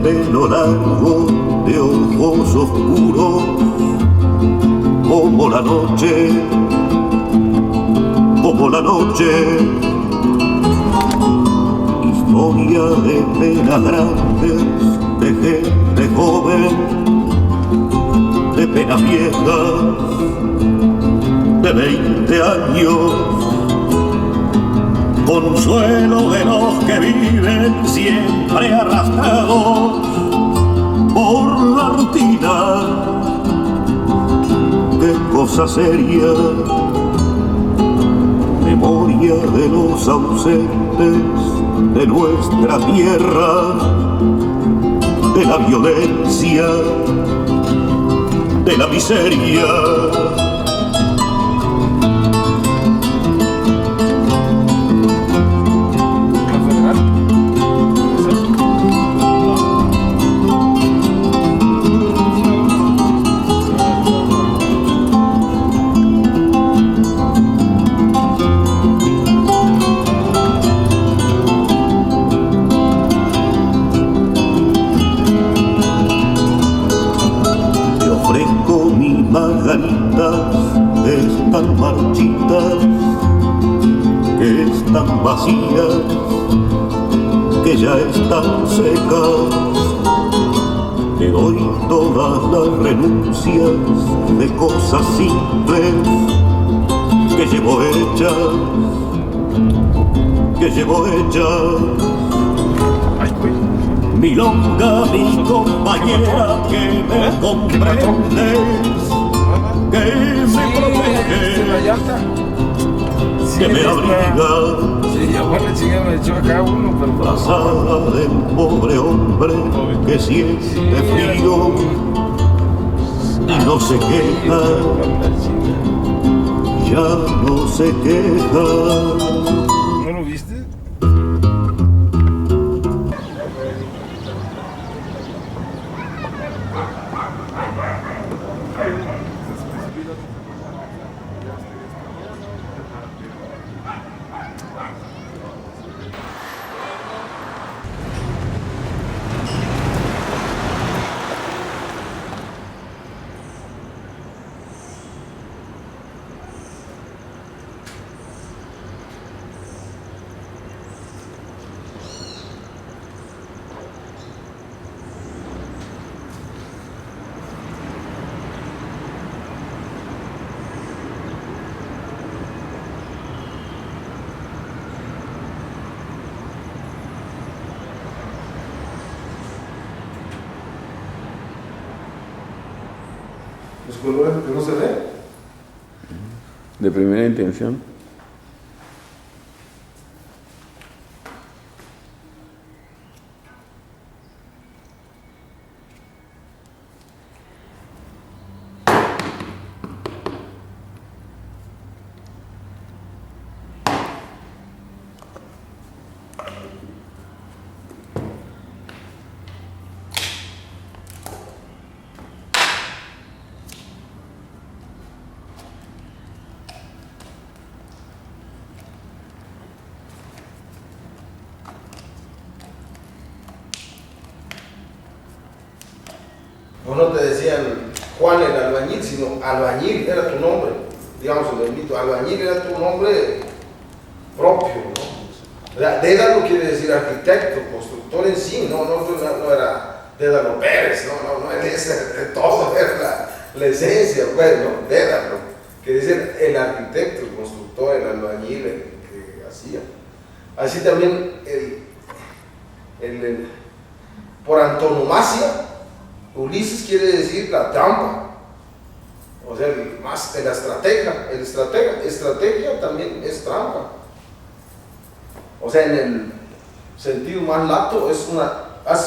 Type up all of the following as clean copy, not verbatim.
pelo largo de ojos oscuros, como la noche, como la noche. Historia de penas grandes, de gente joven, de penas viejas, de 20 años. Consuelo de los que viven siempre arrastrados por la rutina. Qué cosa seria, memoria de los ausentes de nuestra tierra, de la violencia, de la miseria. Están marchitas, que están vacías, que ya están secas. Te doy todas las renuncias de cosas simples que llevo hechas, que llevo hechas. Milonga, mi compañera, que me comprendes, que me protege, que me abriga. Sí, ya bueno, chica, me echó acá uno, pero pasada del pobre hombre que siente frío y no se queja, ya no se queja. ¿No lo viste? Los colores que no se ve. De primera intención. O no te decían Juan el albañil, sino albañil era tu nombre, digamos el bendito, albañil era tu nombre propio, ¿no? Dédalo quiere decir arquitecto, constructor en sí, no era Dédalo Pérez, no es todo, era la esencia, pues, no, Dédalo, quiere decir el arquitecto, el constructor, el albañil, el que hacía. Así también por antonomasia, Ulises quiere decir la trampa, o sea, el estrategia también es trampa. O sea, en el sentido más lato, haces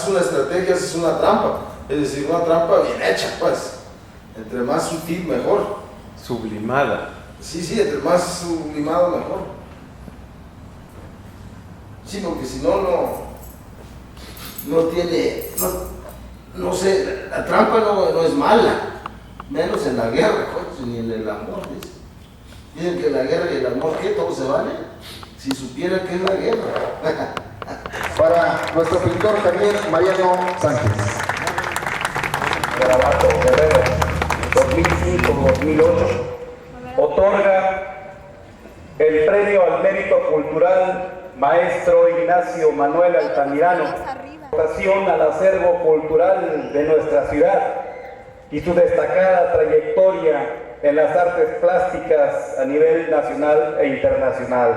una estrategia, haces una trampa, es decir, una trampa bien hecha, pues, entre más sutil mejor. Sublimada. Sí, entre más sublimado mejor. Sí, porque si no tiene, no sé, la trampa no es mala, menos en la guerra, pues, ni en el amor. Dicen que en la guerra y el amor, ¿qué? ¿Todo se vale? Si supiera que es la guerra. Para nuestro pintor Javier Mariano Sánchez. Guanajuato, Guerrero, 2005-2008, otorga el premio al mérito cultural Maestro Ignacio Manuel Altamirano, votación al acervo cultural de nuestra ciudad y su destacada trayectoria en las artes plásticas a nivel nacional e internacional.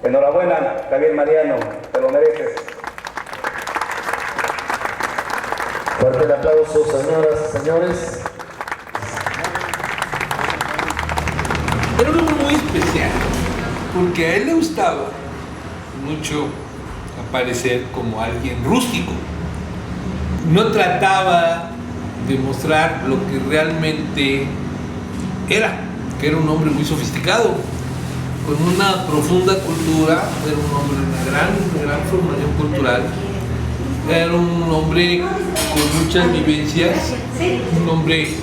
Enhorabuena, Javier Mariano, te lo mereces. Fuerte el aplauso, señoras y señores. Era un hombre muy especial, porque a él le gustaba mucho aparecer como alguien rústico. No trataba de mostrar lo que realmente era, que era un hombre muy sofisticado, con una profunda cultura, era un hombre de una gran formación cultural, era un hombre con muchas vivencias, un hombre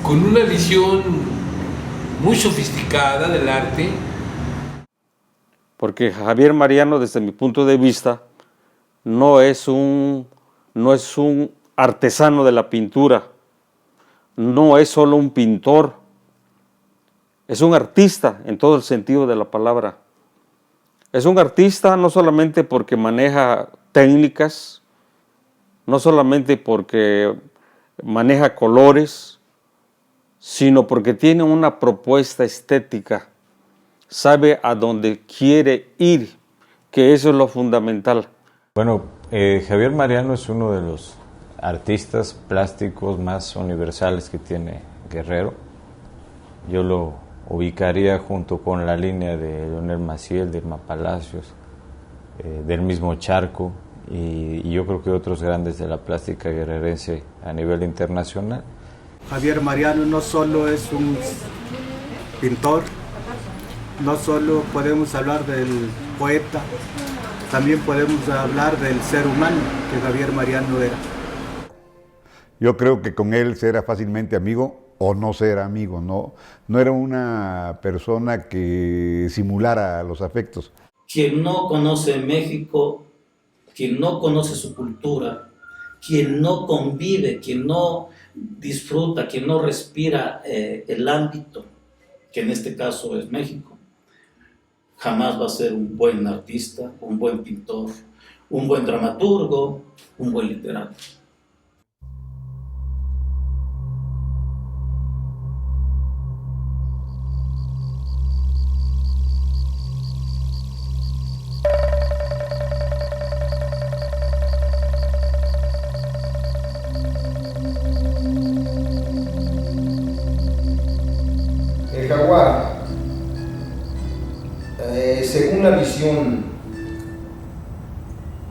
con una visión muy sofisticada del arte. Porque Javier Mariano, desde mi punto de vista, no es un artesano de la pintura, no es solo un pintor, es un artista en todo el sentido de la palabra. Es un artista no solamente porque maneja técnicas, no solamente porque maneja colores, sino porque tiene una propuesta estética, sabe a dónde quiere ir, que eso es lo fundamental. Bueno, Javier Mariano es uno de los artistas plásticos más universales que tiene Guerrero. Yo lo ubicaría junto con la línea de Leonel Maciel, de Irma Palacios, del mismo Charco y yo creo que otros grandes de la plástica guerrerense a nivel internacional. Javier Mariano no solo es un pintor, no solo podemos hablar del poeta, también podemos hablar del ser humano que Javier Mariano era. Yo creo que con él se era fácilmente amigo o no ser amigo, no era una persona que simulara los afectos. Quien no conoce México, quien no conoce su cultura, quien no convive, quien no disfruta, quien no respira el ámbito, que en este caso es México, jamás va a ser un buen artista, un buen pintor, un buen dramaturgo, un buen literato. El jaguar, según la visión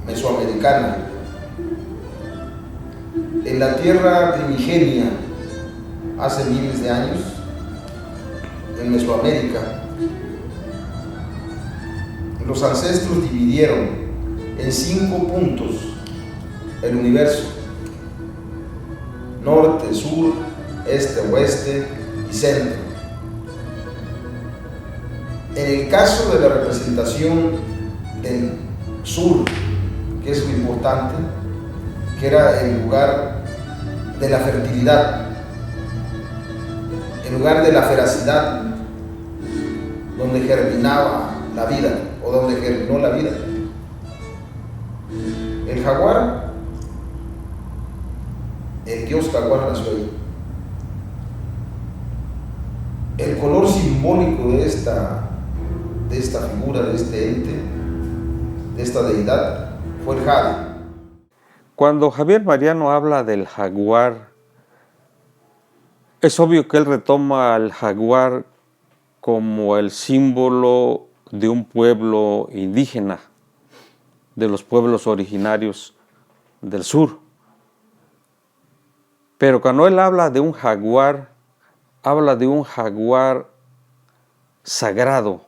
mesoamericana, en la tierra primigenia, hace miles de años, en Mesoamérica, los ancestros dividieron en 5 puntos el universo: norte, sur, este, oeste y centro. En el caso de la representación del sur, que es lo importante, que era el lugar de la fertilidad, el lugar de la feracidad, donde germinaba la vida, o donde germinó la vida. El jaguar, el dios jaguar nació ahí. El color simbólico de esta figura, de este ente, de esta deidad, fue el jade. Cuando Javier Mariano habla del jaguar, es obvio que él retoma al jaguar como el símbolo de un pueblo indígena, de los pueblos originarios del sur. Pero cuando él habla de un jaguar sagrado.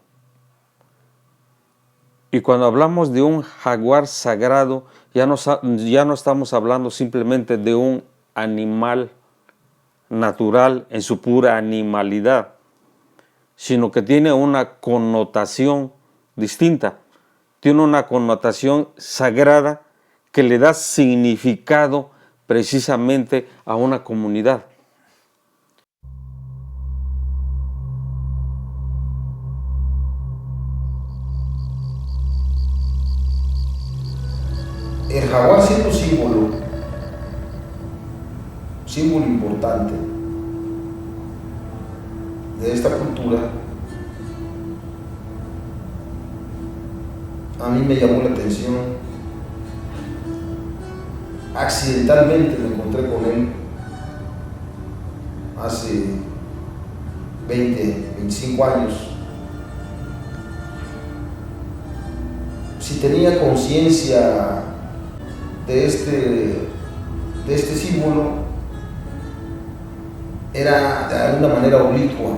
Y cuando hablamos de un jaguar sagrado, ya no estamos hablando simplemente de un animal natural en su pura animalidad, sino que tiene una connotación distinta. tiene una connotación sagrada que le da significado precisamente a una comunidad. El jaguar siendo símbolo importante de esta cultura, a mí me llamó la atención. Accidentalmente me encontré con él hace 20, 25 años. Si tenía conciencia de este símbolo, era de alguna manera oblicua.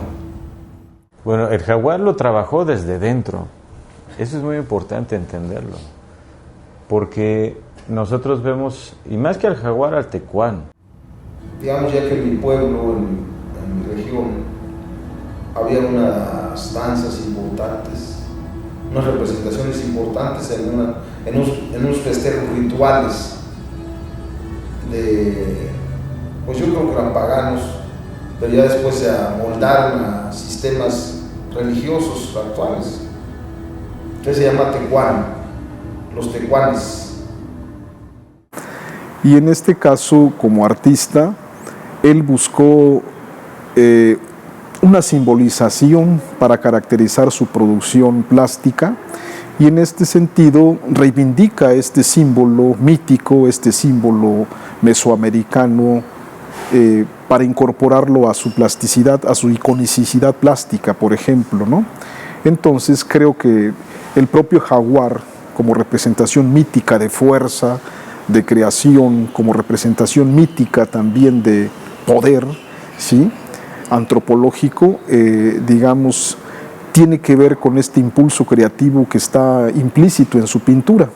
Bueno, el jaguar lo trabajó desde dentro. Eso es muy importante entenderlo. Porque nosotros vemos, y más que al jaguar, al tecuán. Digamos, ya que en mi pueblo, en mi región, había unas danzas importantes, unas representaciones importantes en unos festejos rituales pues yo creo que eran paganos, pero ya después se amoldaron a sistemas religiosos actuales, que se llama tecuán, los tecuanes. Y en este caso, como artista, él buscó una simbolización para caracterizar su producción plástica, y en este sentido reivindica este símbolo mítico, este símbolo mesoamericano, para incorporarlo a su plasticidad, a su iconicidad plástica, por ejemplo, ¿no? Entonces creo que el propio jaguar, como representación mítica de fuerza, de creación, como representación mítica también de poder, ¿sí?, antropológico, digamos, tiene que ver con este impulso creativo que está implícito en su pintura.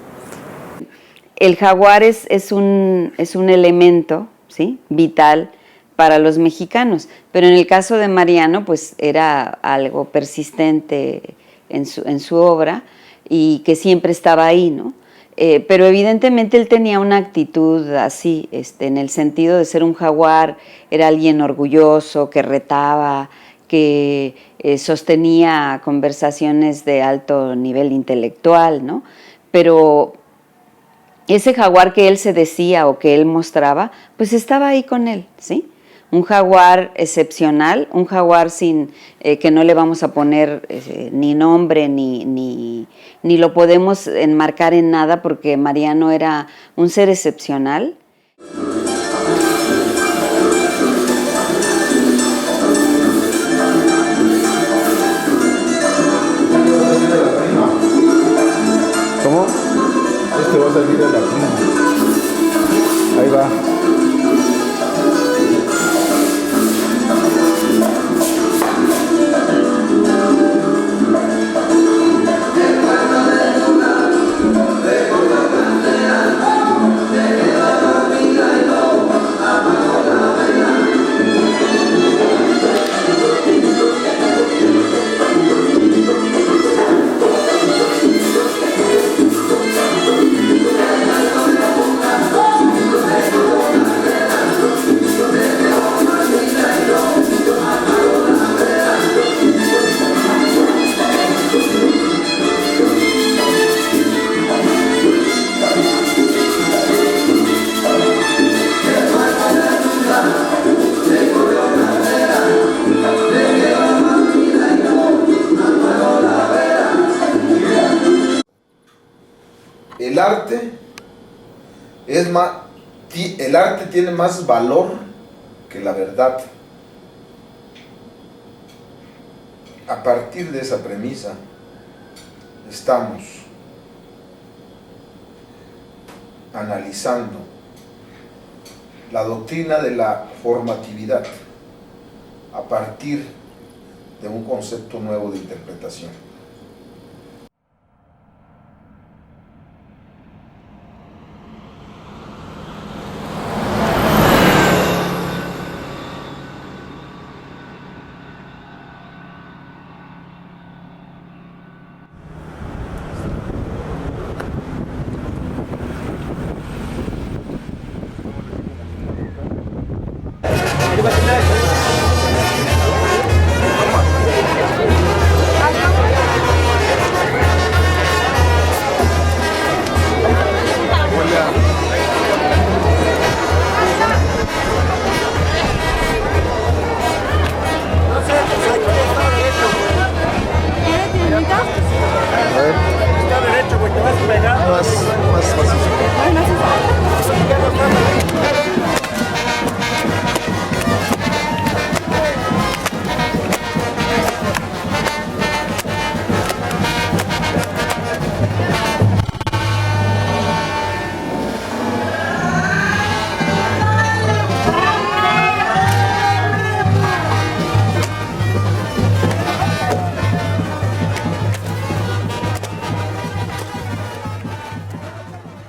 El jaguar es un elemento, ¿sí?, vital para los mexicanos, pero en el caso de Mariano, pues era algo persistente en su obra y que siempre estaba ahí, ¿no? Pero evidentemente él tenía una actitud así, en el sentido de ser un jaguar, era alguien orgulloso, que retaba, que sostenía conversaciones de alto nivel intelectual, ¿no? Pero ese jaguar que él se decía o que él mostraba, pues estaba ahí con él, ¿sí? Un jaguar excepcional, un jaguar sin que no le vamos a poner ni nombre ni lo podemos enmarcar en nada, porque Mariano era un ser excepcional. ¿Cómo? Este va a salir de la prima. Ahí va. El arte tiene más valor que la verdad. A partir de esa premisa estamos analizando la doctrina de la formatividad a partir de un concepto nuevo de interpretación.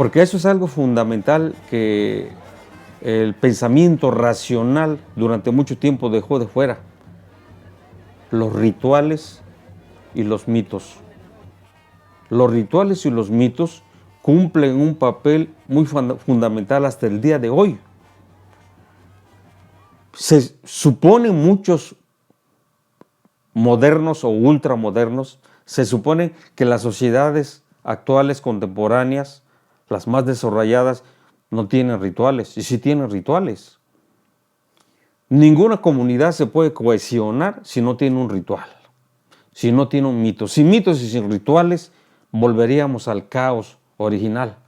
Porque eso es algo fundamental que el pensamiento racional durante mucho tiempo dejó de fuera. Los rituales y los mitos. Los rituales y los mitos cumplen un papel muy fundamental hasta el día de hoy. Se supone muchos modernos o ultramodernos, se supone que las sociedades actuales, contemporáneas, las más desarrolladas, no tienen rituales, y sí tienen rituales. Ninguna comunidad se puede cohesionar si no tiene un ritual, si no tiene un mito. Sin mitos y sin rituales, volveríamos al caos original.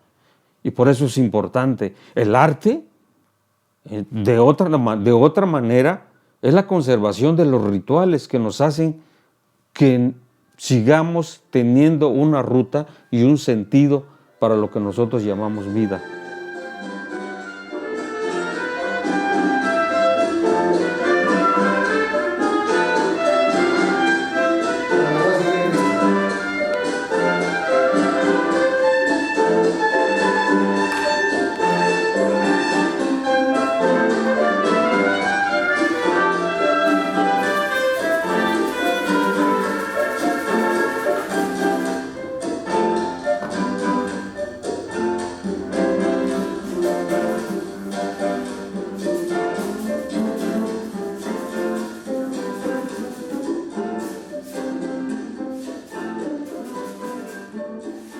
Y por eso es importante. El arte, de otra manera, es la conservación de los rituales que nos hacen que sigamos teniendo una ruta y un sentido para lo que nosotros llamamos vida.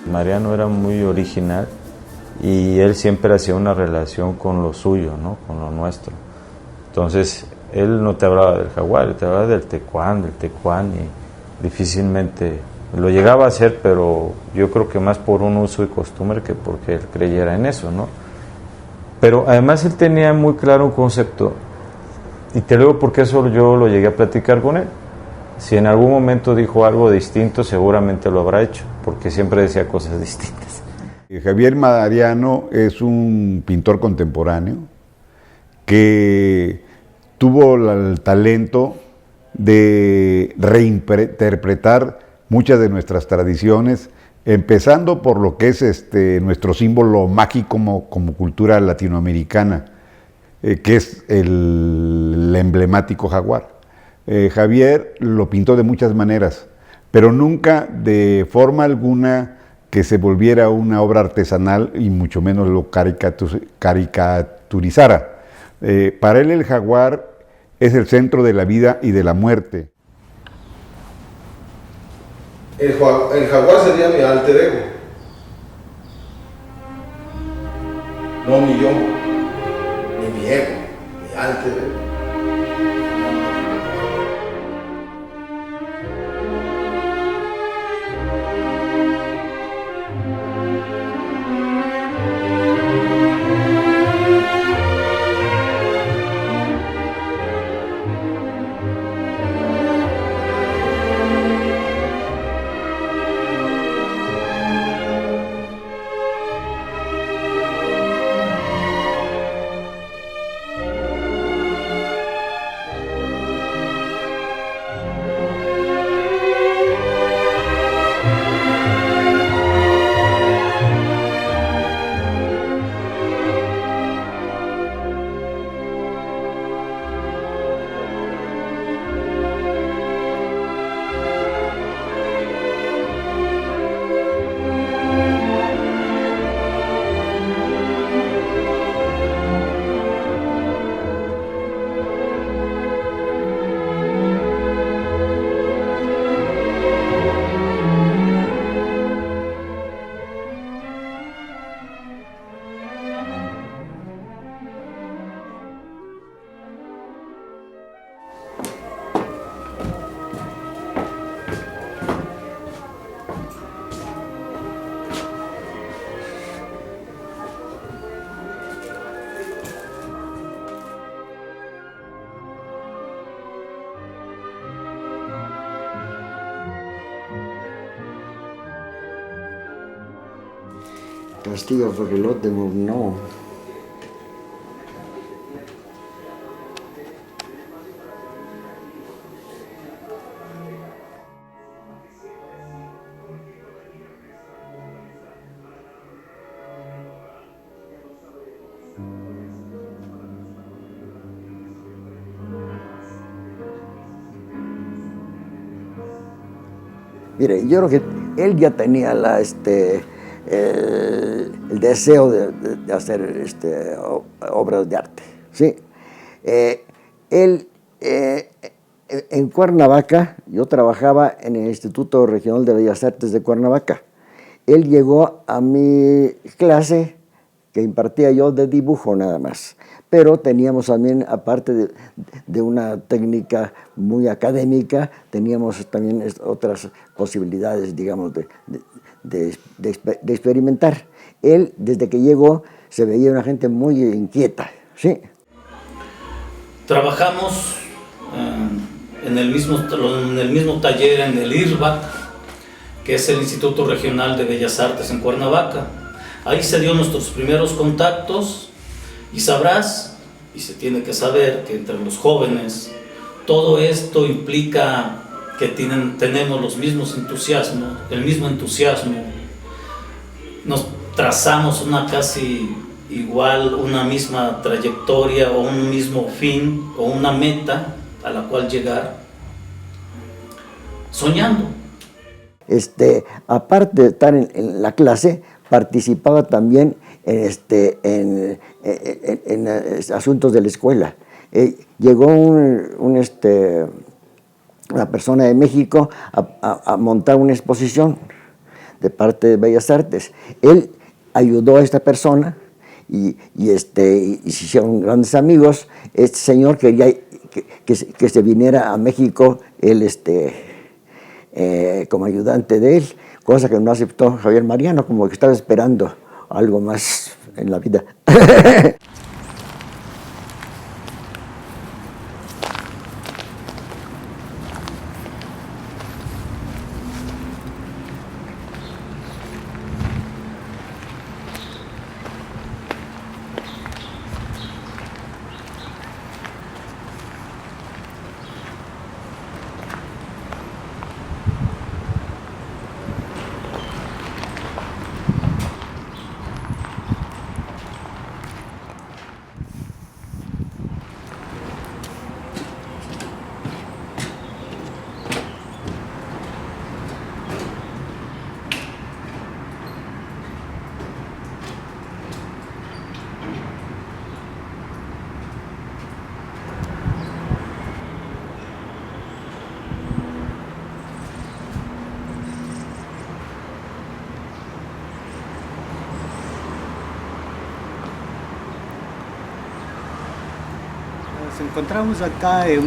Mariano era muy original y él siempre hacía una relación con lo suyo, ¿no? Con lo nuestro. Entonces, él no te hablaba del jaguar, te hablaba del tecuán, y difícilmente lo llegaba a hacer, pero yo creo que más por un uso y costumbre que porque él creyera en eso, ¿no? Pero además él tenía muy claro un concepto, y te lo digo porque eso yo lo llegué a platicar con él. Si en algún momento dijo algo distinto, seguramente lo habrá hecho, porque siempre decía cosas distintas. Javier Mariano es un pintor contemporáneo que tuvo el talento de reinterpretar muchas de nuestras tradiciones, empezando por lo que es nuestro símbolo mágico como cultura latinoamericana, que es el emblemático jaguar. Javier lo pintó de muchas maneras, pero nunca de forma alguna que se volviera una obra artesanal y mucho menos lo caricaturizara. Para él el jaguar es el centro de la vida y de la muerte. El jaguar sería mi alter ego, no mi yo, ni mi ego, mi alter ego. Castillo Reguelot de Murnau. Mire, yo creo que él ya tenía el deseo de hacer obras de arte, ¿sí? Él, en Cuernavaca, yo trabajaba en el Instituto Regional de Bellas Artes de Cuernavaca. Él llegó a mi clase que impartía yo de dibujo nada más, pero teníamos también, aparte de una técnica muy académica, teníamos también otras posibilidades, digamos, de experimentar. Él, desde que llegó, se veía una gente muy inquieta, ¿sí? Trabajamos en el mismo taller en el IRBAC, que es el Instituto Regional de Bellas Artes en Cuernavaca. Ahí se dio nuestros primeros contactos y sabrás, y se tiene que saber, que entre los jóvenes todo esto implica que tenemos los mismos entusiasmos, el mismo entusiasmo. Nos trazamos una casi igual, una misma trayectoria o un mismo fin o una meta a la cual llegar, soñando. Aparte de estar en la clase, participaba también en asuntos de la escuela. Llegó una persona de México a montar una exposición de parte de Bellas Artes. Él ayudó a esta persona y se hicieron grandes amigos. Este señor quería que se viniera a México, él como ayudante de él, cosa que no aceptó Javier Mariano, como que estaba esperando algo más en la vida. Nos encontramos acá en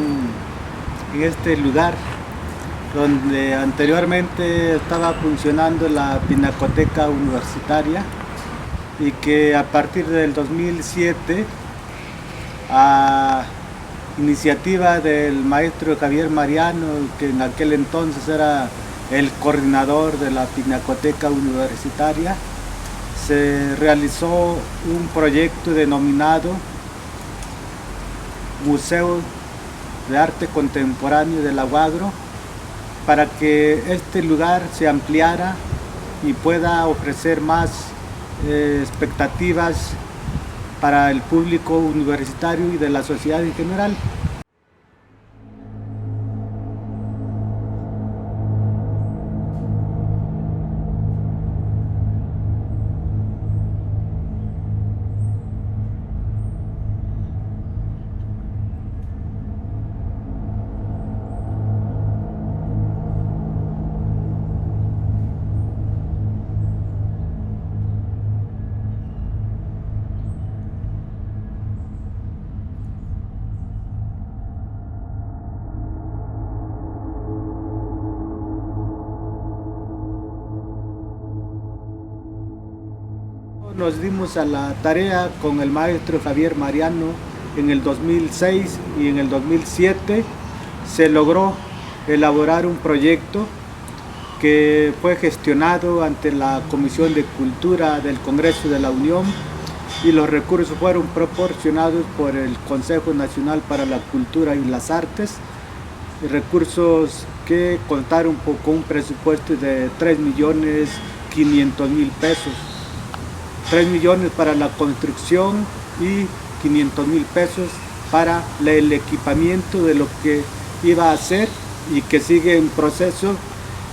este lugar donde anteriormente estaba funcionando la Pinacoteca Universitaria y que a partir del 2007, a iniciativa del maestro Javier Mariano, que en aquel entonces era el coordinador de la Pinacoteca Universitaria, se realizó un proyecto denominado Museo de Arte Contemporáneo del Aguadro, para que este lugar se ampliara y pueda ofrecer más expectativas para el público universitario y de la sociedad en general. Nos dimos a la tarea con el maestro Javier Mariano en el 2006 y en el 2007 se logró elaborar un proyecto que fue gestionado ante la Comisión de Cultura del Congreso de la Unión y los recursos fueron proporcionados por el Consejo Nacional para la Cultura y las Artes, recursos que contaron con un presupuesto de 3.500.000 pesos. 3 millones para la construcción y 500.000 pesos para el equipamiento de lo que iba a hacer y que sigue en proceso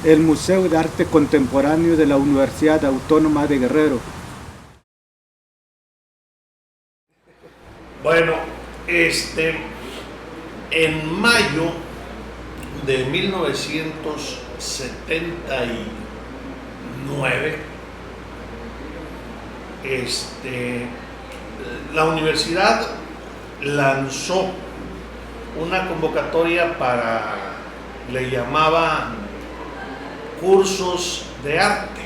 el Museo de Arte Contemporáneo de la Universidad Autónoma de Guerrero. Bueno, en mayo de 1979, la universidad lanzó una convocatoria para, le llamaban cursos de arte.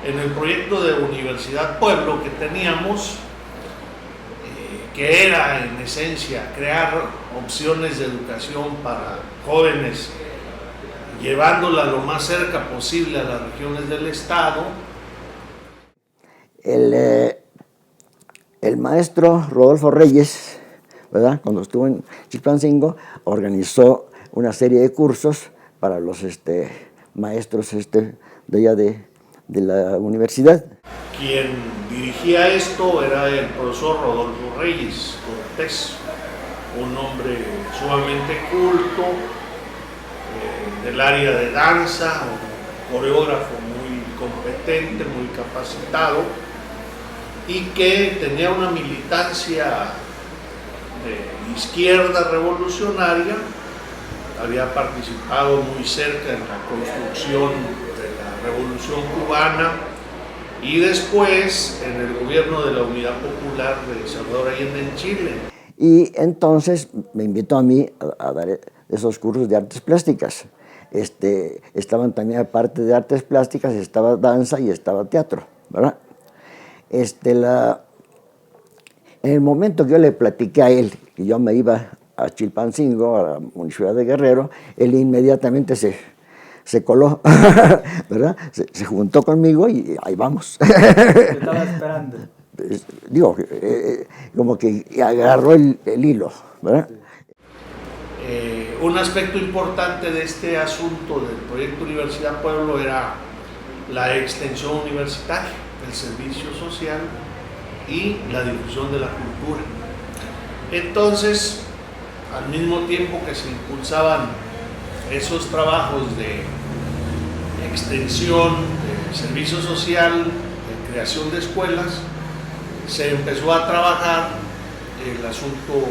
En el proyecto de Universidad Pueblo que teníamos, que era en esencia crear opciones de educación para jóvenes, llevándola lo más cerca posible a las regiones del estado. El maestro Rodolfo Reyes, ¿verdad?, cuando estuvo en Chilpancingo, organizó una serie de cursos para los maestros de allá de la universidad. Quien dirigía esto era el profesor Rodolfo Reyes Cortés, un hombre sumamente culto, del área de danza, un coreógrafo muy competente, muy capacitado, y que tenía una militancia de izquierda revolucionaria. Había participado muy cerca en la construcción de la Revolución Cubana y después en el gobierno de la Unidad Popular de Salvador Allende en Chile. Y entonces me invitó a mí a dar esos cursos de artes plásticas. Estaban también, aparte de artes plásticas, estaba danza y estaba teatro, ¿verdad? En el momento que yo le platiqué a él que yo me iba a Chilpancingo, a la Municipalidad de Guerrero, él inmediatamente se coló, ¿verdad? Se juntó conmigo y ahí vamos. Estaba esperando. Digo, como que agarró el hilo, ¿verdad? Un aspecto importante de este asunto del proyecto Universidad Pueblo era la extensión universitaria, el servicio social y la difusión de la cultura. Entonces, al mismo tiempo que se impulsaban esos trabajos de extensión, de servicio social, de creación de escuelas, se empezó a trabajar el asunto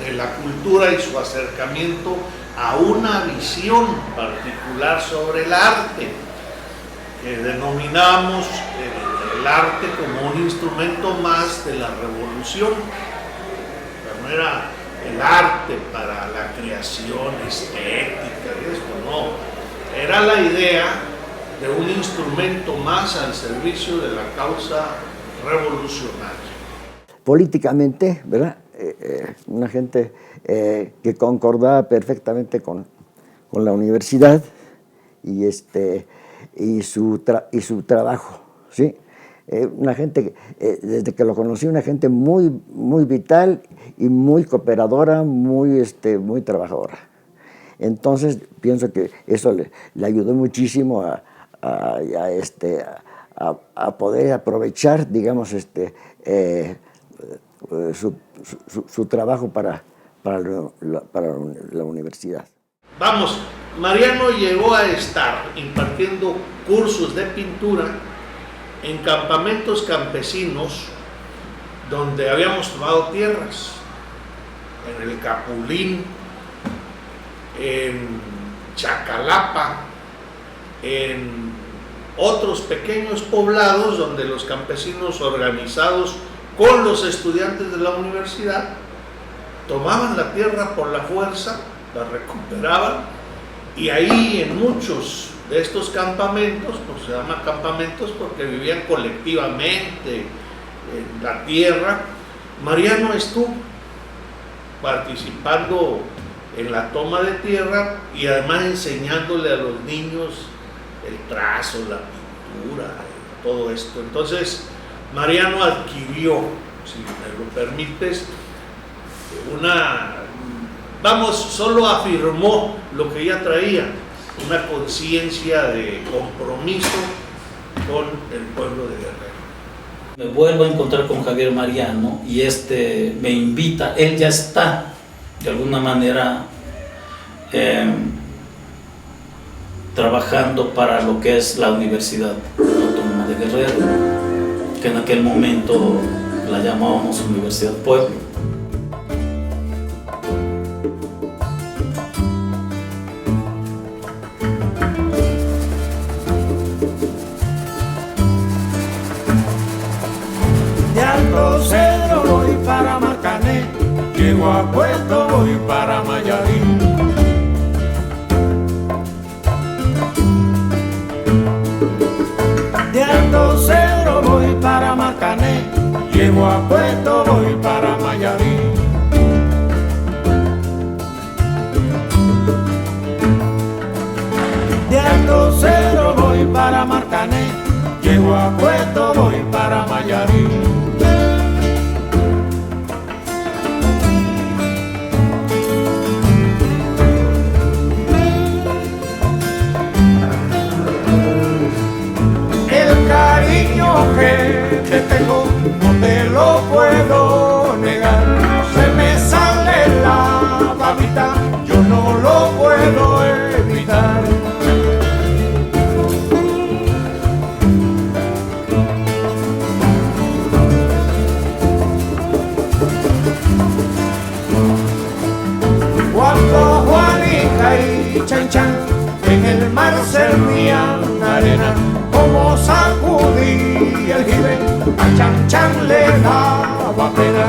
de la cultura y su acercamiento a una visión particular sobre el arte, que denominamos el arte como un instrumento más de la revolución. Pero no era el arte para la creación estética y esto, no. Era la idea de un instrumento más al servicio de la causa revolucionaria. Políticamente, ¿verdad? Una gente que concordaba perfectamente con la universidad y su trabajo, ¿sí? Una gente, desde que lo conocí, una gente muy, muy vital y muy cooperadora, muy trabajadora. Entonces, pienso que eso le ayudó muchísimo a poder aprovechar, digamos, su trabajo para la universidad. Vamos, Mariano llegó a estar impartiendo cursos de pintura en campamentos campesinos donde habíamos tomado tierras, en el Capulín, en Chacalapa, en otros pequeños poblados donde los campesinos organizados con los estudiantes de la universidad tomaban la tierra por la fuerza, la recuperaban, y ahí en muchos de estos campamentos, pues se llaman campamentos porque vivían colectivamente en la tierra. Mariano estuvo participando en la toma de tierra y además enseñándole a los niños el trazo, la pintura, todo esto. Entonces Mariano adquirió, si me lo permites, solo afirmó lo que ya traía, una conciencia de compromiso con el pueblo de Guerrero. Me vuelvo a encontrar con Javier Mariano y me invita, él ya está de alguna manera trabajando para lo que es la Universidad Autónoma de Guerrero, que en aquel momento la llamábamos Universidad Pueblo. De Alto Cedro voy para Marcané, llego a Puerto voy para Mayarín. De Alto Cedro voy para Marcané, llego a Puerto voy para Mayarín. De Alto Cedro voy para Marcané, llego a Puerto voy para Mayarín. El cariño que te tengo no te lo puedo negar. Se me sale la babita, yo no lo puedo evitar. Cuando Juanita y Chan Chan en el mar servían arena, como sacudí el jibe, a Chan Chan le daba pena.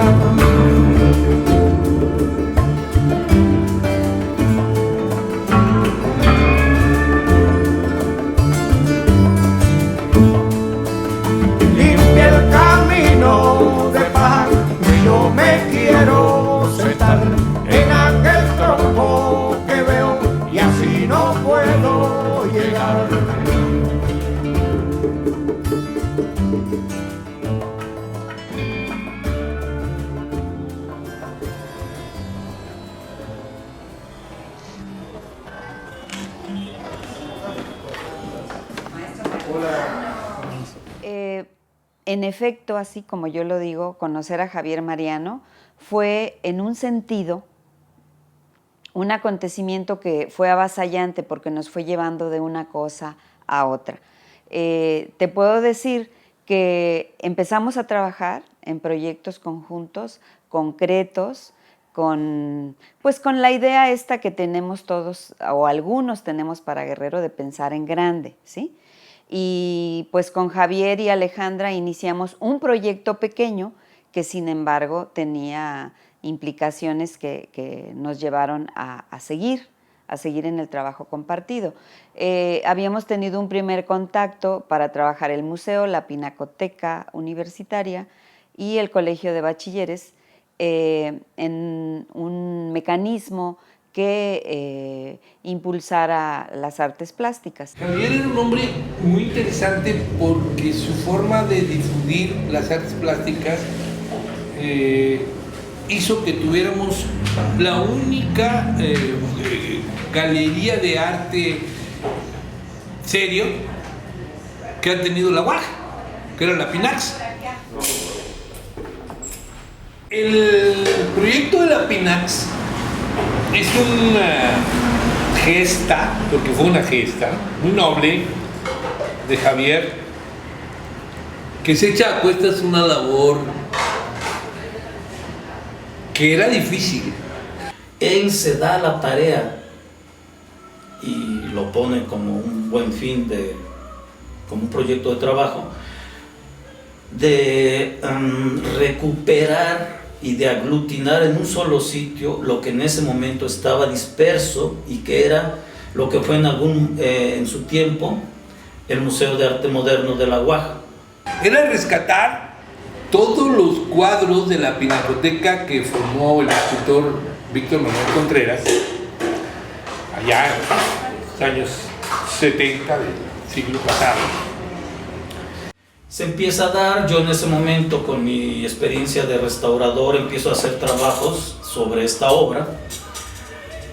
Limpia el camino de paz, que yo me quiero sentar en aquel tronco que veo y así no puedo llegar. En efecto, así como yo lo digo, conocer a Javier Mariano fue en un sentido un acontecimiento que fue avasallante porque nos fue llevando de una cosa a otra. Te puedo decir que empezamos a trabajar en proyectos conjuntos, concretos, con la idea esta que tenemos todos, o algunos tenemos para Guerrero, de pensar en grande, ¿sí? Y pues con Javier y Alejandra iniciamos un proyecto pequeño que sin embargo tenía implicaciones que nos llevaron a seguir en el trabajo compartido. Habíamos tenido un primer contacto para trabajar el museo, la Pinacoteca Universitaria y el Colegio de Bachilleres en un mecanismo que impulsara las artes plásticas. Javier era un hombre muy interesante porque su forma de difundir las artes plásticas hizo que tuviéramos la única galería de arte serio que ha tenido la UAG, que era la Pinax. El proyecto de la Pinax es una gesta, porque fue una gesta muy noble de Javier, que se echa a cuestas una labor que era difícil. Él se da la tarea y lo pone como un buen fin, como un proyecto de trabajo, de recuperar y de aglutinar en un solo sitio lo que en ese momento estaba disperso y que era lo que fue en su tiempo el Museo de Arte Moderno de la UAG. Era rescatar todos los cuadros de la pinacoteca que formó el escultor Víctor Manuel Contreras allá en los años 70 del siglo pasado. Se empieza a dar, yo en ese momento con mi experiencia de restaurador empiezo a hacer trabajos sobre esta obra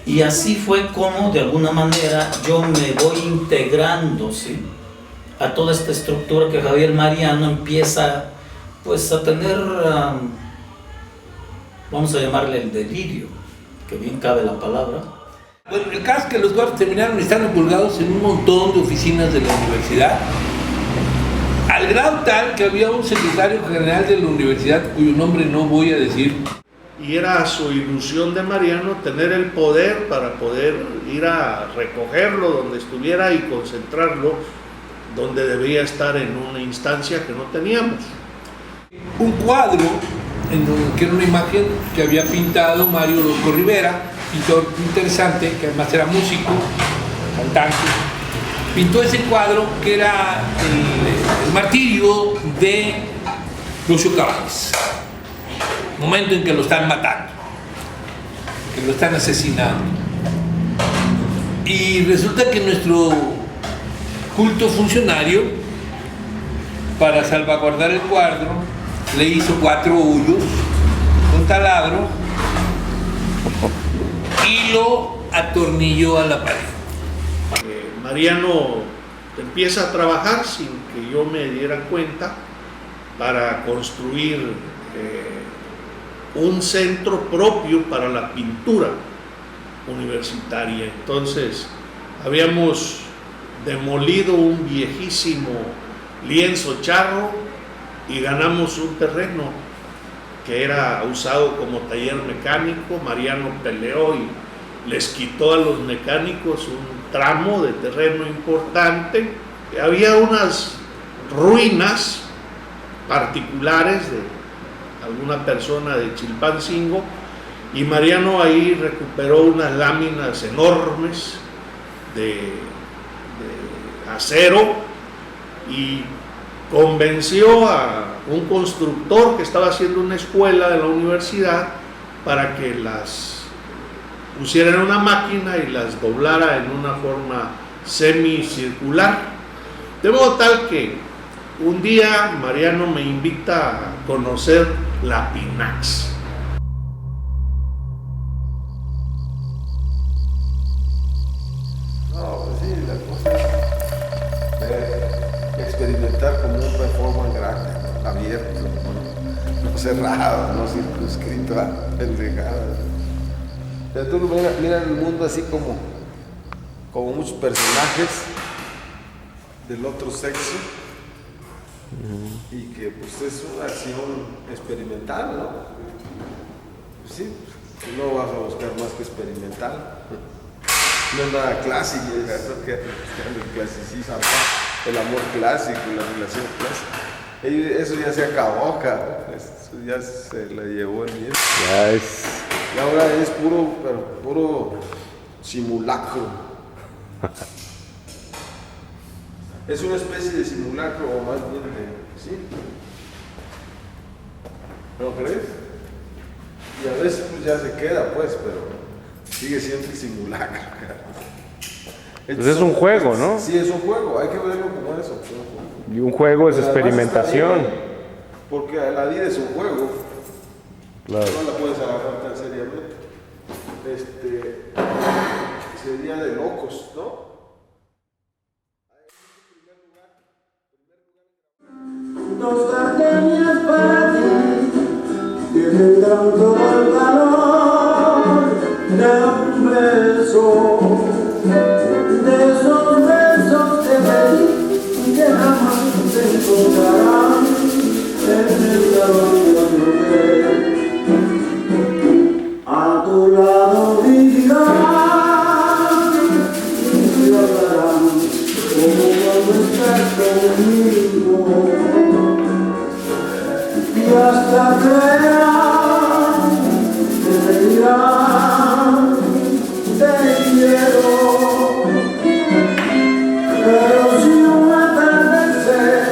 y así fue como de alguna manera yo me voy integrando, ¿sí?, a toda esta estructura que Javier Mariano empieza pues a tener, vamos a llamarle el delirio, que bien cabe la palabra. Bueno, el caso es que los cuadros terminaron estando colgados en un montón de oficinas de la universidad, al grado tal que había un secretario general de la universidad, cuyo nombre no voy a decir. Y era su ilusión de Mariano tener el poder para poder ir a recogerlo donde estuviera y concentrarlo donde debía estar en una instancia que no teníamos. Un cuadro, que era una imagen que había pintado Mario Orozco Rivera, pintor interesante, que además era músico, cantante. Pintó ese cuadro que era el martirio de Lucio Cabañas. Momento en que lo están matando, que lo están asesinando. Y resulta que nuestro culto funcionario, para salvaguardar el cuadro, le hizo 4 hoyos con taladro y lo atornilló a la pared. Mariano empieza a trabajar sin que yo me diera cuenta para construir un centro propio para la pintura universitaria. Entonces habíamos demolido un viejísimo lienzo charro y ganamos un terreno que era usado como taller mecánico. Mariano peleó y les quitó a los mecánicos un tramo de terreno importante. Había unas ruinas particulares de alguna persona de Chilpancingo, y Mariano ahí recuperó unas láminas enormes de acero y convenció a un constructor que estaba haciendo una escuela de la universidad para que las pusiera en una máquina y las doblara en una forma semicircular, de modo tal que un día Mariano me invita a conocer la Pinax. No, pues sí, la cosa es experimentar como un performance grande, ¿no? Abierto, no cerrado, no circunscrito a pendejadas. Pero tú mira el mundo así como muchos personajes del otro sexo. Y que pues es una acción experimental, ¿no? Pues sí, no vas a buscar más que experimental. No es nada clásico, el clasicismo, el amor clásico, la relación clásica. Eso ya se acabó, cabrón. Eso ya se la llevó el viento. Y ahora es puro simulacro. Es una especie de simulacro, o más bien de... ¿Sí? ¿No crees? Y a veces pues ya se queda, pues, pero sigue siendo el simulacro. Pues es un juego, ¿no? Sí, es un juego, hay que verlo como eso. Y un juego es experimentación. Porque la vida es un juego. Claro. No la puedes agarrar tan seriamente. Sería de locos, ¿no? Dos gardenias para ti tienen tanto el calor de un beso, de esos besos que ven y que jamás se encontrarán en el calor de a tu lado vivirán y hablarán como cuando estás conmigo. Y hasta creerán, te dirán, te quiero. Pero si un atardecer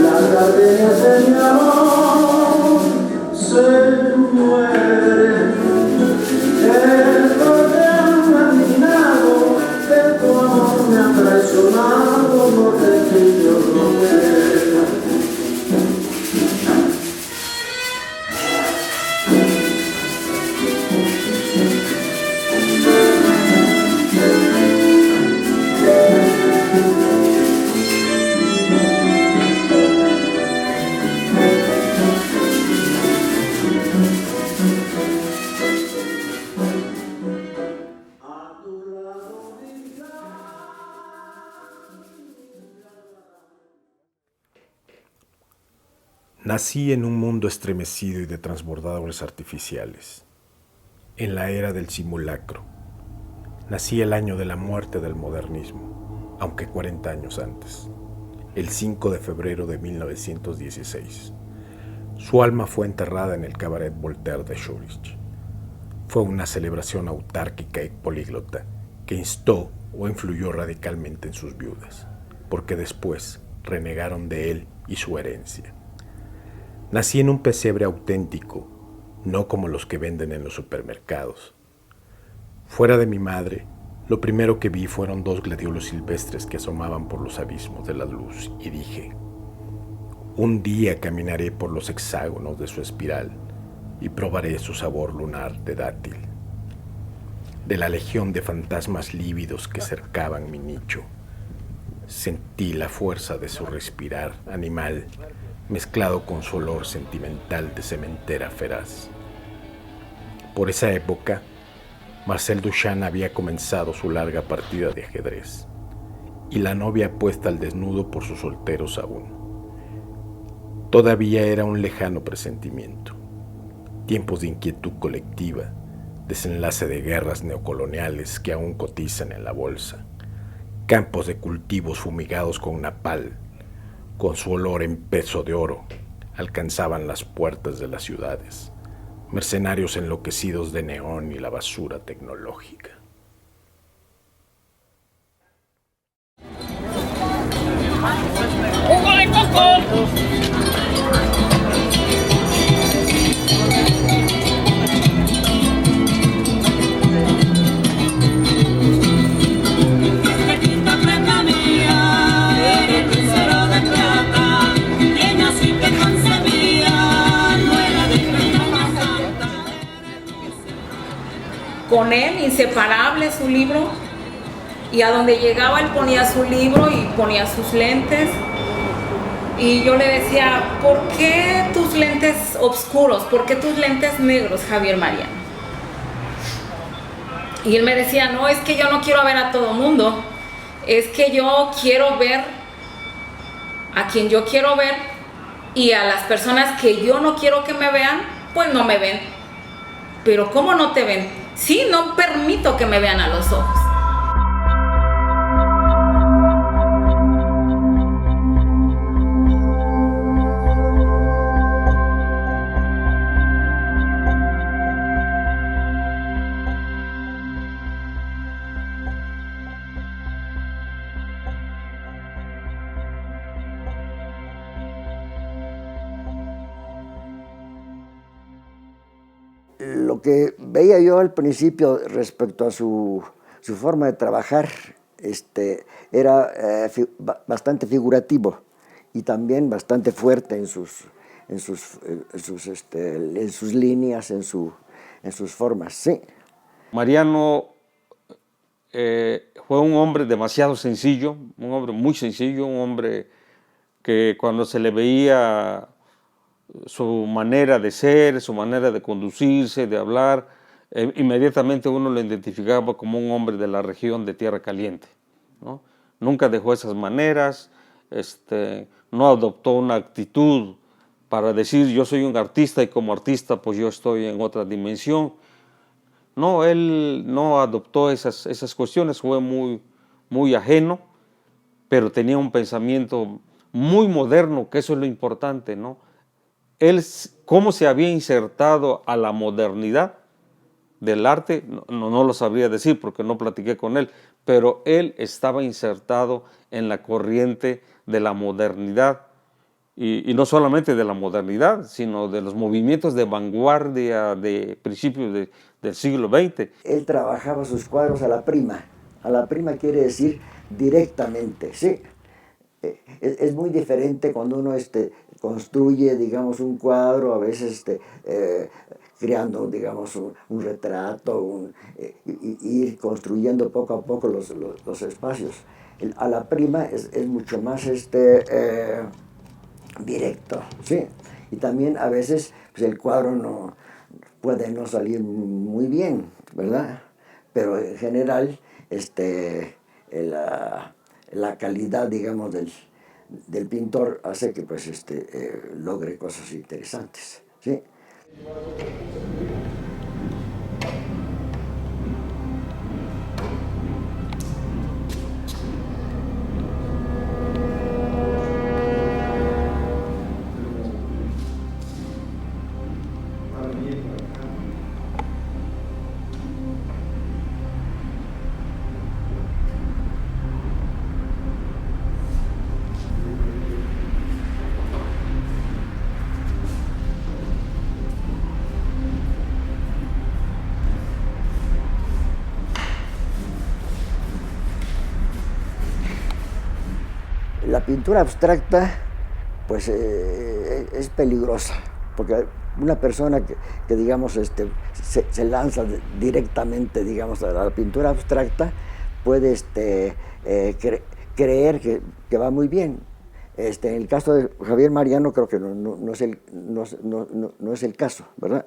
las gardenias de mi amor se mueren, es porque han imaginado que tu amor me ha traicionado, no te quiero romper. Nací en un mundo estremecido y de transbordadores artificiales, en la era del simulacro. Nací el año de la muerte del modernismo, aunque 40 años antes, el 5 de febrero de 1916. Su alma fue enterrada en el Cabaret Voltaire de Zúrich. Fue una celebración autárquica y políglota que instó o influyó radicalmente en sus viudas, porque después renegaron de él y su herencia. Nací en un pesebre auténtico, no como los que venden en los supermercados. Fuera de mi madre, lo primero que vi fueron 2 gladiolos silvestres que asomaban por los abismos de la luz y dije, un día caminaré por los hexágonos de su espiral y probaré su sabor lunar de dátil. De la legión de fantasmas lívidos que cercaban mi nicho, sentí la fuerza de su respirar animal mezclado con su olor sentimental de cementera feraz. Por esa época, Marcel Duchamp había comenzado su larga partida de ajedrez, y la novia puesta al desnudo por sus solteros aún. Todavía era un lejano presentimiento, tiempos de inquietud colectiva, desenlace de guerras neocoloniales que aún cotizan en la bolsa, campos de cultivos fumigados con napal, con su olor en peso de oro, alcanzaban las puertas de las ciudades, mercenarios enloquecidos de neón y la basura tecnológica. ¡Hugo de coco! Con él, inseparable su libro, y a donde llegaba él ponía su libro y ponía sus lentes, y yo le decía, ¿por qué tus lentes oscuros? ¿Por qué tus lentes negros, Javier Mariano? Y él me decía, no, es que yo no quiero ver a todo mundo, es que yo quiero ver a quien yo quiero ver, y a las personas que yo no quiero que me vean, pues no me ven. Pero ¿cómo no te ven? Sí, no permito que me vean a los ojos. Lo que veía yo al principio respecto a su forma de trabajar era bastante figurativo y también bastante fuerte en sus líneas, en sus formas. Sí. Mariano fue un hombre demasiado sencillo, un hombre muy sencillo, un hombre que cuando se le veía su manera de ser, su manera de conducirse, de hablar, inmediatamente uno lo identificaba como un hombre de la región de Tierra Caliente, ¿no? Nunca dejó esas maneras, no adoptó una actitud para decir yo soy un artista y como artista pues yo estoy en otra dimensión. No, él no adoptó esas cuestiones, fue muy ajeno, pero tenía un pensamiento muy moderno, que eso es lo importante, ¿no? Él, cómo se había insertado a la modernidad del arte, no lo sabría decir porque no platiqué con él, pero él estaba insertado en la corriente de la modernidad, y no solamente de la modernidad, sino de los movimientos de vanguardia de principios del siglo XX. Él trabajaba sus cuadros a la prima quiere decir directamente, ¿sí? Es muy diferente cuando uno construye, digamos, un cuadro, a veces creando, digamos, un retrato, ir construyendo poco a poco los espacios. A la prima es mucho más directo, ¿sí? Y también a veces pues, el cuadro puede no salir muy bien, ¿verdad? Pero en general la calidad, digamos, del pintor hace que pues, logre cosas interesantes, ¿sí? La pintura abstracta, pues, es peligrosa, porque una persona que digamos, se lanza directamente, digamos, a la pintura abstracta, puede creer que va muy bien. En el caso de Javier Mariano, creo que no es el caso, ¿verdad?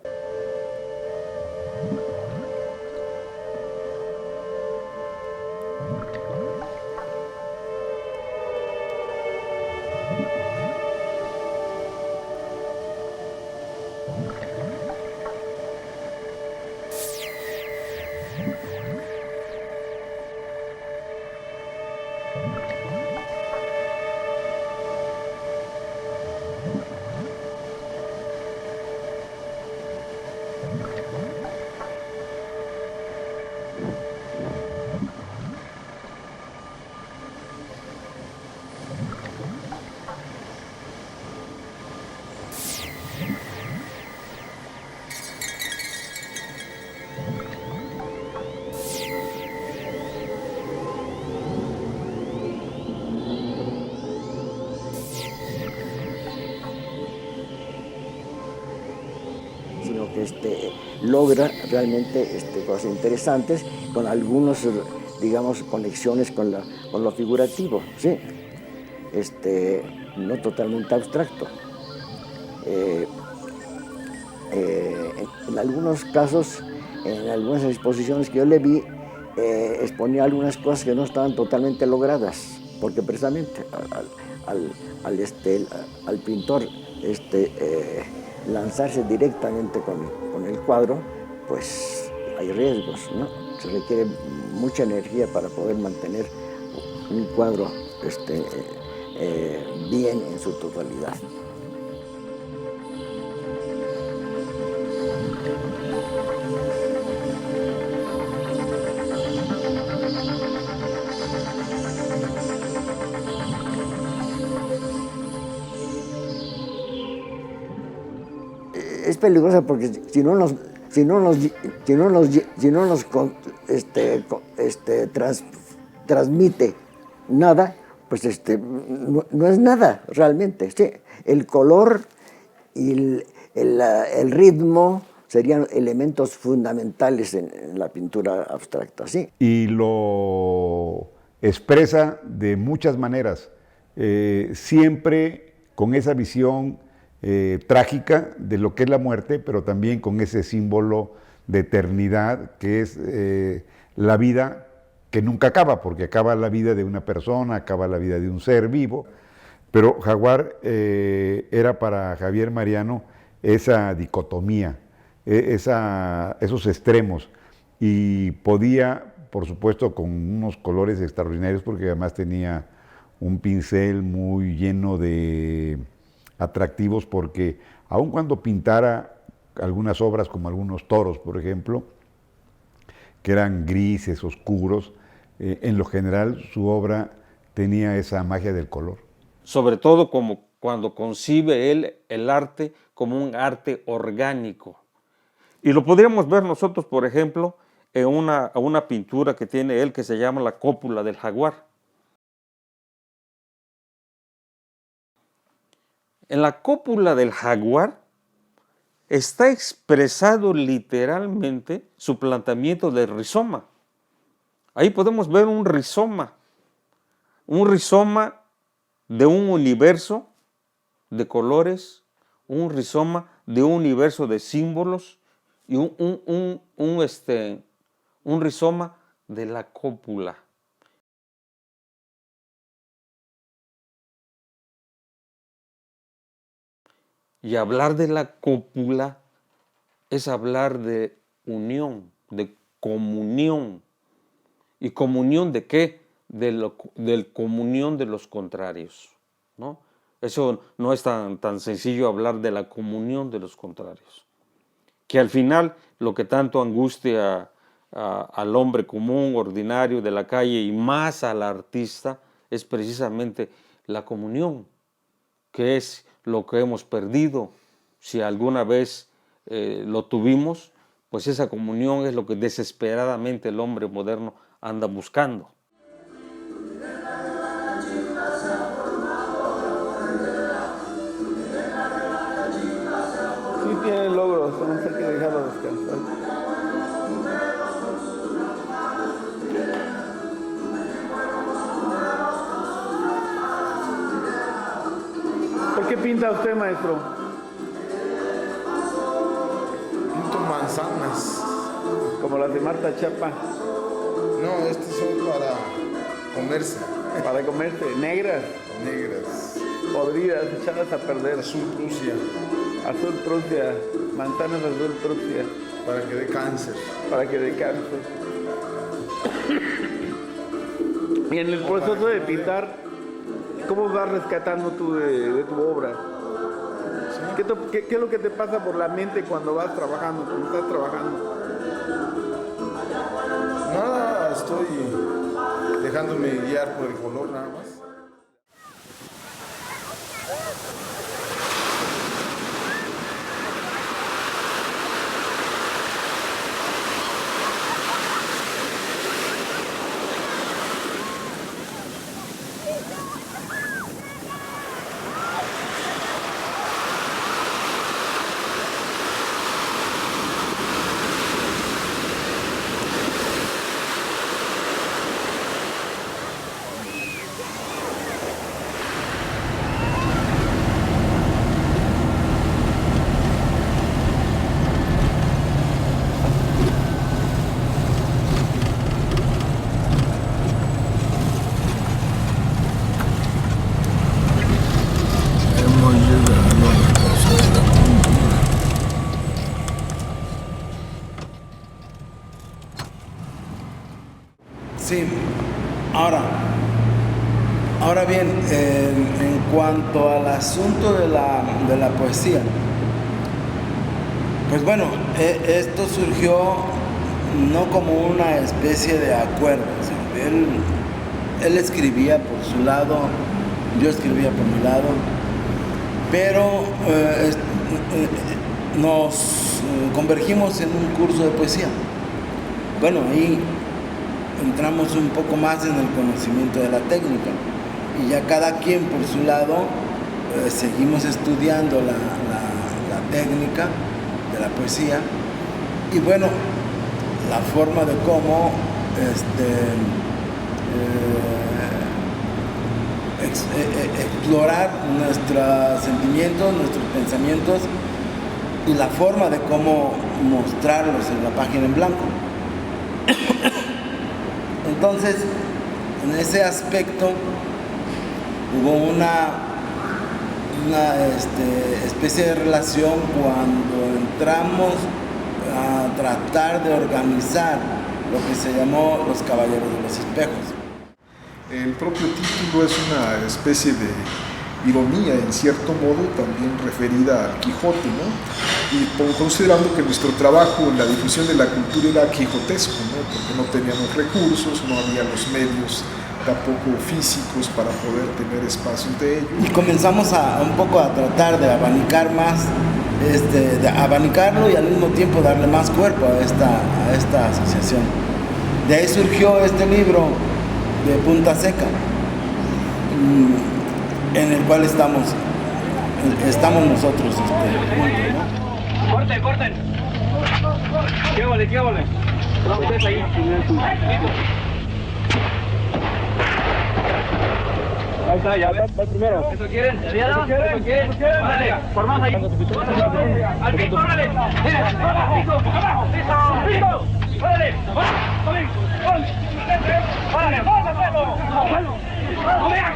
Sino que logra realmente cosas interesantes con algunos, digamos, conexiones con lo figurativo, ¿sí? No totalmente abstracto. En algunos casos, en algunas exposiciones que yo le vi, exponía algunas cosas que no estaban totalmente logradas, porque precisamente al pintor lanzarse directamente con el cuadro, pues hay riesgos, ¿no? Se requiere mucha energía para poder mantener un cuadro bien en su totalidad. Es peligrosa porque si no nos transmite nada, pues no es nada realmente. ¿Sí? El color y el ritmo serían elementos fundamentales en la pintura abstracta, ¿sí? Y lo expresa de muchas maneras, siempre con esa visión trágica de lo que es la muerte, pero también con ese símbolo de eternidad que es la vida que nunca acaba, porque acaba la vida de una persona, acaba la vida de un ser vivo, pero Jaguar era para Javier Mariano esa dicotomía, esos extremos, y podía, por supuesto, con unos colores extraordinarios, porque además tenía un pincel muy lleno de atractivos, porque aun cuando pintara algunas obras como algunos toros, por ejemplo, que eran grises, oscuros, en lo general su obra tenía esa magia del color. Sobre todo como cuando concibe él el arte como un arte orgánico. Y lo podríamos ver nosotros, por ejemplo, en una pintura que tiene él que se llama La Cópula del Jaguar. En la Cópula del Jaguar está expresado literalmente su planteamiento de rizoma. Ahí podemos ver un rizoma de un universo de colores, un rizoma de un universo de símbolos y un rizoma de la cópula. Y hablar de la cópula es hablar de unión, de comunión. ¿Y comunión de qué? Del comunión de los contrarios, ¿no? Eso no es tan sencillo hablar de la comunión de los contrarios. Que al final lo que tanto angustia al hombre común, ordinario de la calle y más al artista es precisamente la comunión, que es lo que hemos perdido. Si alguna vez lo tuvimos, pues esa comunión es lo que desesperadamente el hombre moderno anda buscando. Sí tiene logros, no hay que dejarlo descansar. ¿Por qué pinta usted, maestro? Pinto manzanas. Como las de Marta Chapa. No, estas son para comerse. Para comerse, negras. Negras. Podridas, echadas a perder. Azul Prusia. Azul Prusia, manzanas azul Prusia. Para que dé cáncer. Para que dé cáncer. Y en el proceso de pintar, ¿cómo vas rescatando tú de tu obra? ¿Qué es lo que te pasa por la mente cuando vas trabajando, cuando estás trabajando? Nada, estoy dejándome guiar por el color nada más. Sí, ahora bien, en cuanto al asunto de la poesía, pues bueno, esto surgió no como una especie de acuerdo, ¿sí? Él escribía por su lado, yo escribía por mi lado, pero nos convergimos en un curso de poesía. Bueno, ahí entramos un poco más en el conocimiento de la técnica y ya cada quien por su lado seguimos estudiando la técnica de la poesía y bueno, la forma de cómo explorar nuestros sentimientos, nuestros pensamientos y la forma de cómo mostrarlos en la página en blanco. Entonces, en ese aspecto hubo una especie de relación cuando entramos a tratar de organizar lo que se llamó Los Caballeros de los Espejos. El propio título es una especie de ironía, en cierto modo, también referida al Quijote, ¿no? Y considerando que nuestro trabajo en la difusión de la cultura era quijotesco, ¿no? Porque no teníamos recursos, no había los medios tampoco físicos para poder tener espacios de ello. Y comenzamos un poco a tratar de abanicar más, de abanicarlo y al mismo tiempo darle más cuerpo a esta asociación. De ahí surgió este libro de Punta Seca, en el cual estamos nosotros juntos, ¿no? ¡Corten, corten! ¡Qué vale, qué vale! Ustedes ahí. Ahí está, ya va primero. ¿Eso quieren? ¿Eso quieren? ¡Órale! ¡Formamos ahí! ¡Al piso, órale! ¡Abajo, piso! ¡Abajo, piso! ¡Piso! ¡Órale! ¡Órale! ¡Órale! ¡Vamos a hacerlo! ¡No vean!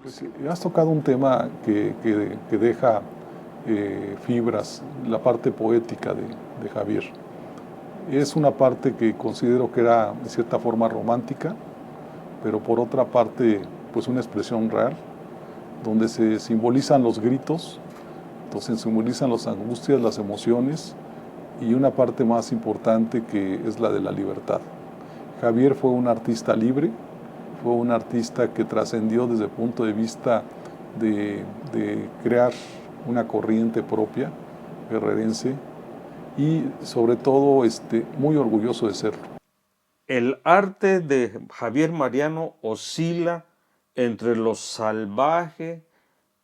Pues sí, has tocado un tema que deja fibras, la parte poética de Javier. Es una parte que considero que era de cierta forma romántica, pero por otra parte pues una expresión real, donde se simbolizan los gritos, donde se simbolizan las angustias, las emociones, y una parte más importante que es la de la libertad. Javier fue un artista libre, fue un artista que trascendió desde el punto de vista de crear una corriente propia, guerrerense, y sobre todo muy orgulloso de serlo. El arte de Javier Mariano oscila entre lo salvaje,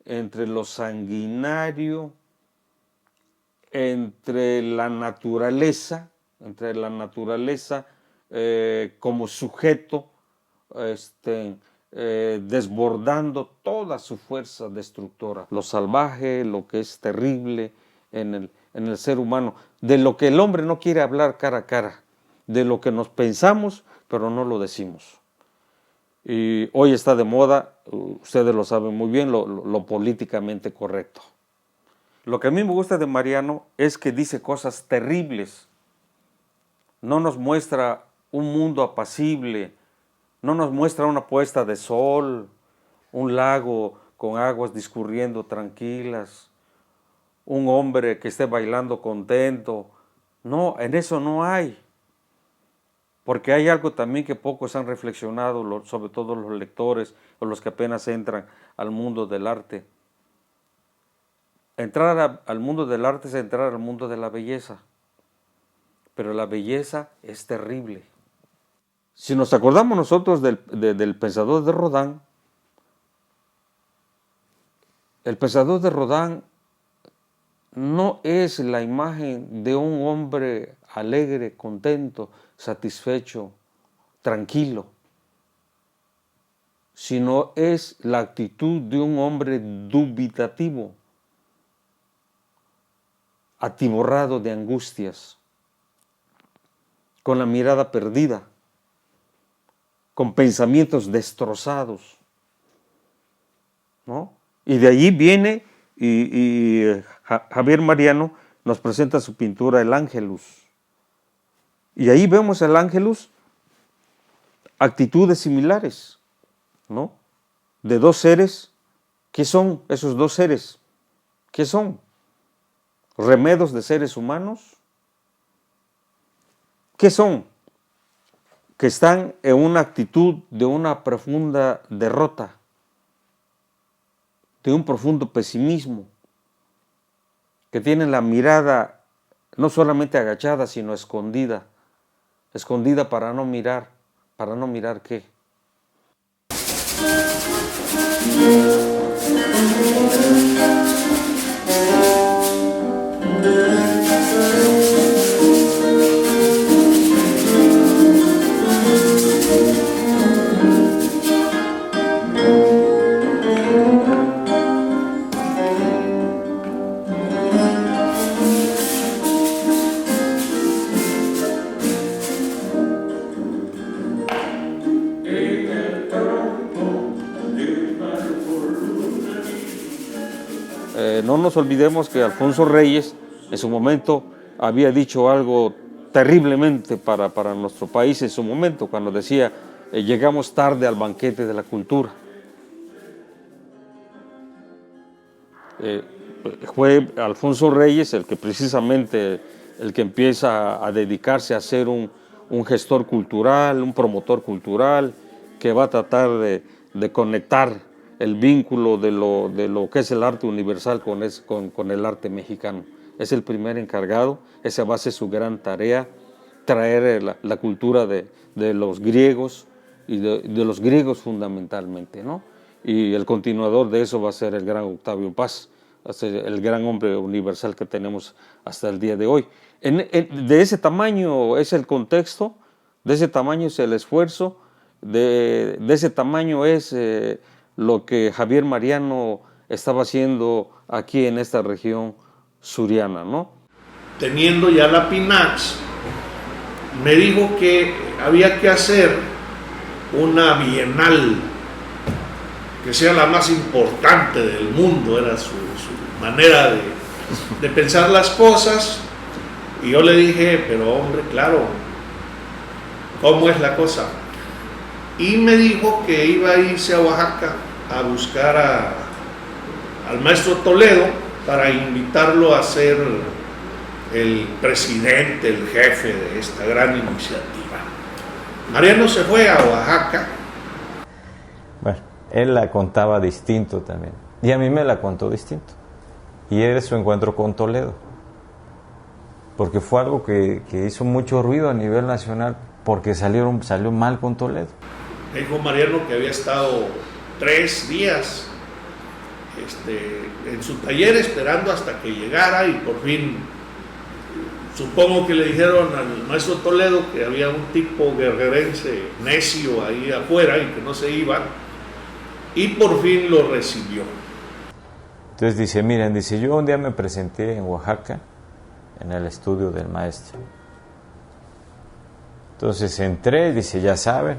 entre lo sanguinario, entre la naturaleza como sujeto, desbordando toda su fuerza destructora. Lo salvaje, lo que es terrible en el ser humano, de lo que el hombre no quiere hablar cara a cara, de lo que nos pensamos, pero no lo decimos. Y hoy está de moda, ustedes lo saben muy bien, lo políticamente correcto. Lo que a mí me gusta de Mariano es que dice cosas terribles. No nos muestra un mundo apacible, no nos muestra una puesta de sol, un lago con aguas discurriendo tranquilas, un hombre que esté bailando contento. No, en eso no hay. Porque hay algo también que pocos han reflexionado, sobre todo los lectores o los que apenas entran al mundo del arte. Entrar al mundo del arte es entrar al mundo de la belleza, pero la belleza es terrible. Si nos acordamos nosotros del pensador de Rodin, el pensador de Rodin no es la imagen de un hombre alegre, contento, satisfecho, tranquilo, sino es la actitud de un hombre dubitativo, atiborrado de angustias, con la mirada perdida, con pensamientos destrozados, ¿no? Y de allí viene y Javier Mariano nos presenta su pintura El Ángelus. Y ahí vemos el Ángelus, actitudes similares, ¿no? De dos seres. ¿Qué son esos dos seres? ¿Qué son? ¿Remedos de seres humanos? ¿Qué son? Que están en una actitud de una profunda derrota, de un profundo pesimismo, que tienen la mirada no solamente agachada, sino escondida para no mirar ¿qué? No nos olvidemos que Alfonso Reyes en su momento había dicho algo terriblemente para nuestro país en su momento, cuando decía, llegamos tarde al banquete de la cultura. Fue Alfonso Reyes el que precisamente, el que empieza a dedicarse a ser un gestor cultural, un promotor cultural, que va a tratar de conectar el vínculo de lo que es el arte universal con el arte mexicano. Es el primer encargado, esa va a ser su gran tarea, traer la cultura de los griegos y de los griegos fundamentalmente, ¿no? Y el continuador de eso va a ser el gran Octavio Paz, va a ser el gran hombre universal que tenemos hasta el día de hoy. De ese tamaño es el contexto, de ese tamaño es el esfuerzo, de ese tamaño es lo que Javier Mariano estaba haciendo aquí en esta región suriana, ¿no? Teniendo ya la PINAX, me dijo que había que hacer una bienal que sea la más importante del mundo, era su manera de pensar las cosas. Y yo le dije, pero hombre, claro, ¿cómo es la cosa? Y me dijo que iba a irse a Oaxaca a buscar al maestro Toledo para invitarlo a ser el presidente, el jefe de esta gran iniciativa. Mariano se fue a Oaxaca. Bueno, él la contaba distinto también, y a mí me la contó distinto. Y era su encuentro con Toledo, porque fue algo que hizo mucho ruido a nivel nacional, porque salió mal con Toledo. Me dijo Mariano que había estado 3 días en su taller esperando hasta que llegara, y por fin, supongo que le dijeron al maestro Toledo que había un tipo guerrerense necio ahí afuera y que no se iba, y por fin lo recibió. Entonces dice, miren, dice, yo un día me presenté en Oaxaca, en el estudio del maestro. Entonces entré, dice, ya saben,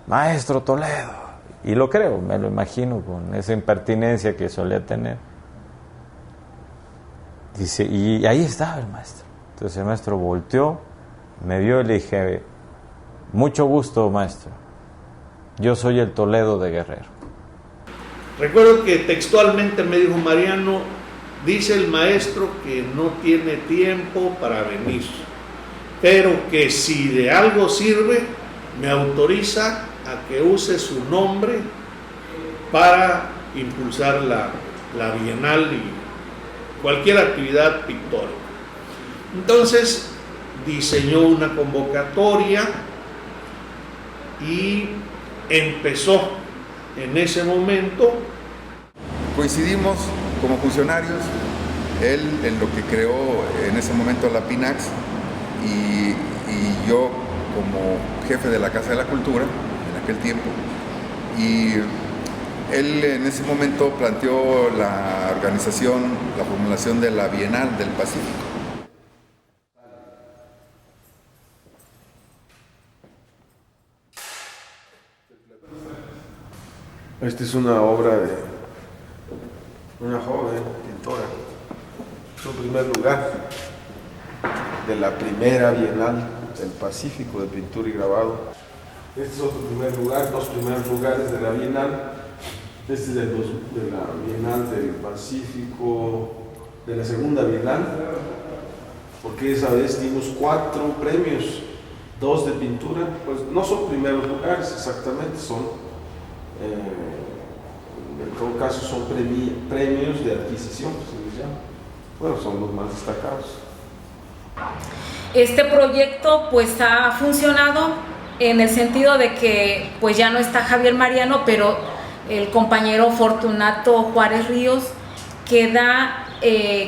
maestro Toledo. Y lo creo, me lo imagino con esa impertinencia que solía tener. Dice, y ahí estaba el maestro. Entonces el maestro volteó, me vio y le dije, mucho gusto, maestro. Yo soy el Toledo de Guerrero. Recuerdo que textualmente me dijo Mariano, dice el maestro que no tiene tiempo para venir, pero que si de algo sirve, me autoriza a que use su nombre para impulsar la Bienal y cualquier actividad pictórica. Entonces diseñó una convocatoria y empezó en ese momento. Coincidimos como funcionarios, él en lo que creó en ese momento la PINAX y yo como jefe de la Casa de la Cultura en aquel tiempo, y él en ese momento planteó la organización, la formulación de la Bienal del Pacífico. Esta es una obra de una joven pintora, en primer lugar de la primera Bienal del Pacífico de pintura y grabado. Este es otro primer lugar, 2 primeros lugares de la Bienal. Este es de la Bienal del Pacífico, de la segunda Bienal, porque esa vez dimos 4 premios, 2 de pintura, pues no son primeros lugares exactamente, son en todo caso son premios de adquisición, se les llama. Bueno, son los más destacados. Este proyecto pues ha funcionado en el sentido de que pues ya no está Javier Mariano, pero el compañero Fortunato Juárez Ríos queda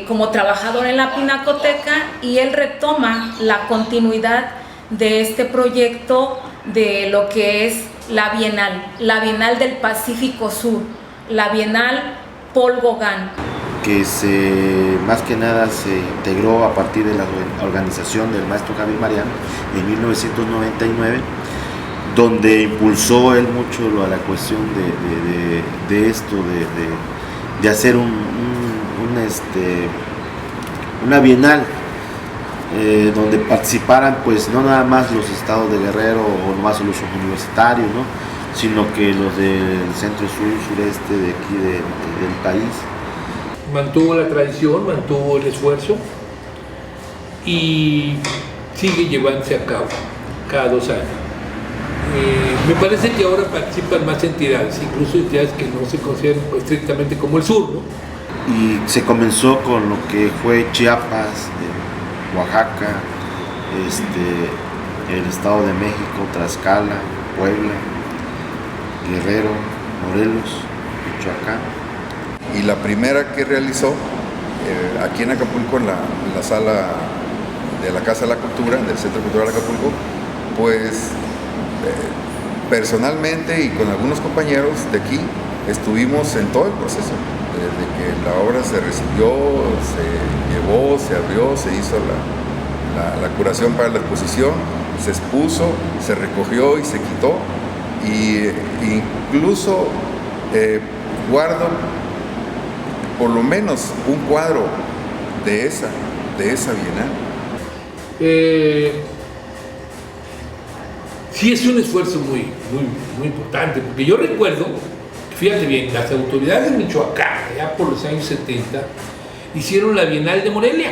como trabajador en la Pinacoteca, y él retoma la continuidad de este proyecto de lo que es la Bienal del Pacífico Sur, la Bienal Paul Gauguin. Que más que nada se integró a partir de la organización del maestro Javier Mariano en 1999, donde impulsó él mucho la cuestión de esto, de hacer una bienal donde participaran pues no nada más los estados de Guerrero o no más los universitarios, ¿no?, sino que los del centro, sur, sureste de aquí del país. Mantuvo la tradición, mantuvo el esfuerzo y sigue llevándose a cabo cada 2 años. Me parece que ahora participan más entidades, incluso entidades que no se consideran estrictamente como el sur, ¿no? Y se comenzó con lo que fue Chiapas, Oaxaca, el Estado de México, Tlaxcala, Puebla, Guerrero, Morelos, Michoacán. Y la primera que realizó aquí en Acapulco, en la sala de la Casa de la Cultura, del Centro Cultural de Acapulco, pues personalmente y con algunos compañeros de aquí estuvimos en todo el proceso, desde que la obra se recibió, se llevó, se abrió, se hizo la curación para la exposición, se expuso, se recogió y se quitó, y incluso guardo por lo menos un cuadro de esa Bienal. Sí es un esfuerzo muy importante, porque yo recuerdo, fíjate bien, las autoridades de Michoacán, ya por los años 70, hicieron la Bienal de Morelia,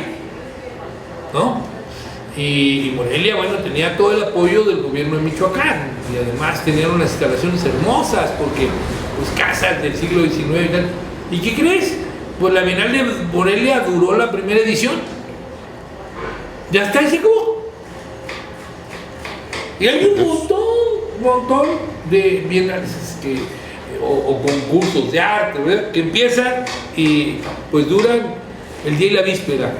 ¿no? Y Morelia, bueno, tenía todo el apoyo del gobierno de Michoacán, y además tenían unas instalaciones hermosas, porque pues casas del siglo XIX y tal. ¿Y qué crees? Pues la Bienal de Morelia duró la primera edición. Ya está, y se acabó. Y hay un montón de bienales o concursos de arte, ¿verdad?, que empiezan y pues duran el día y la víspera.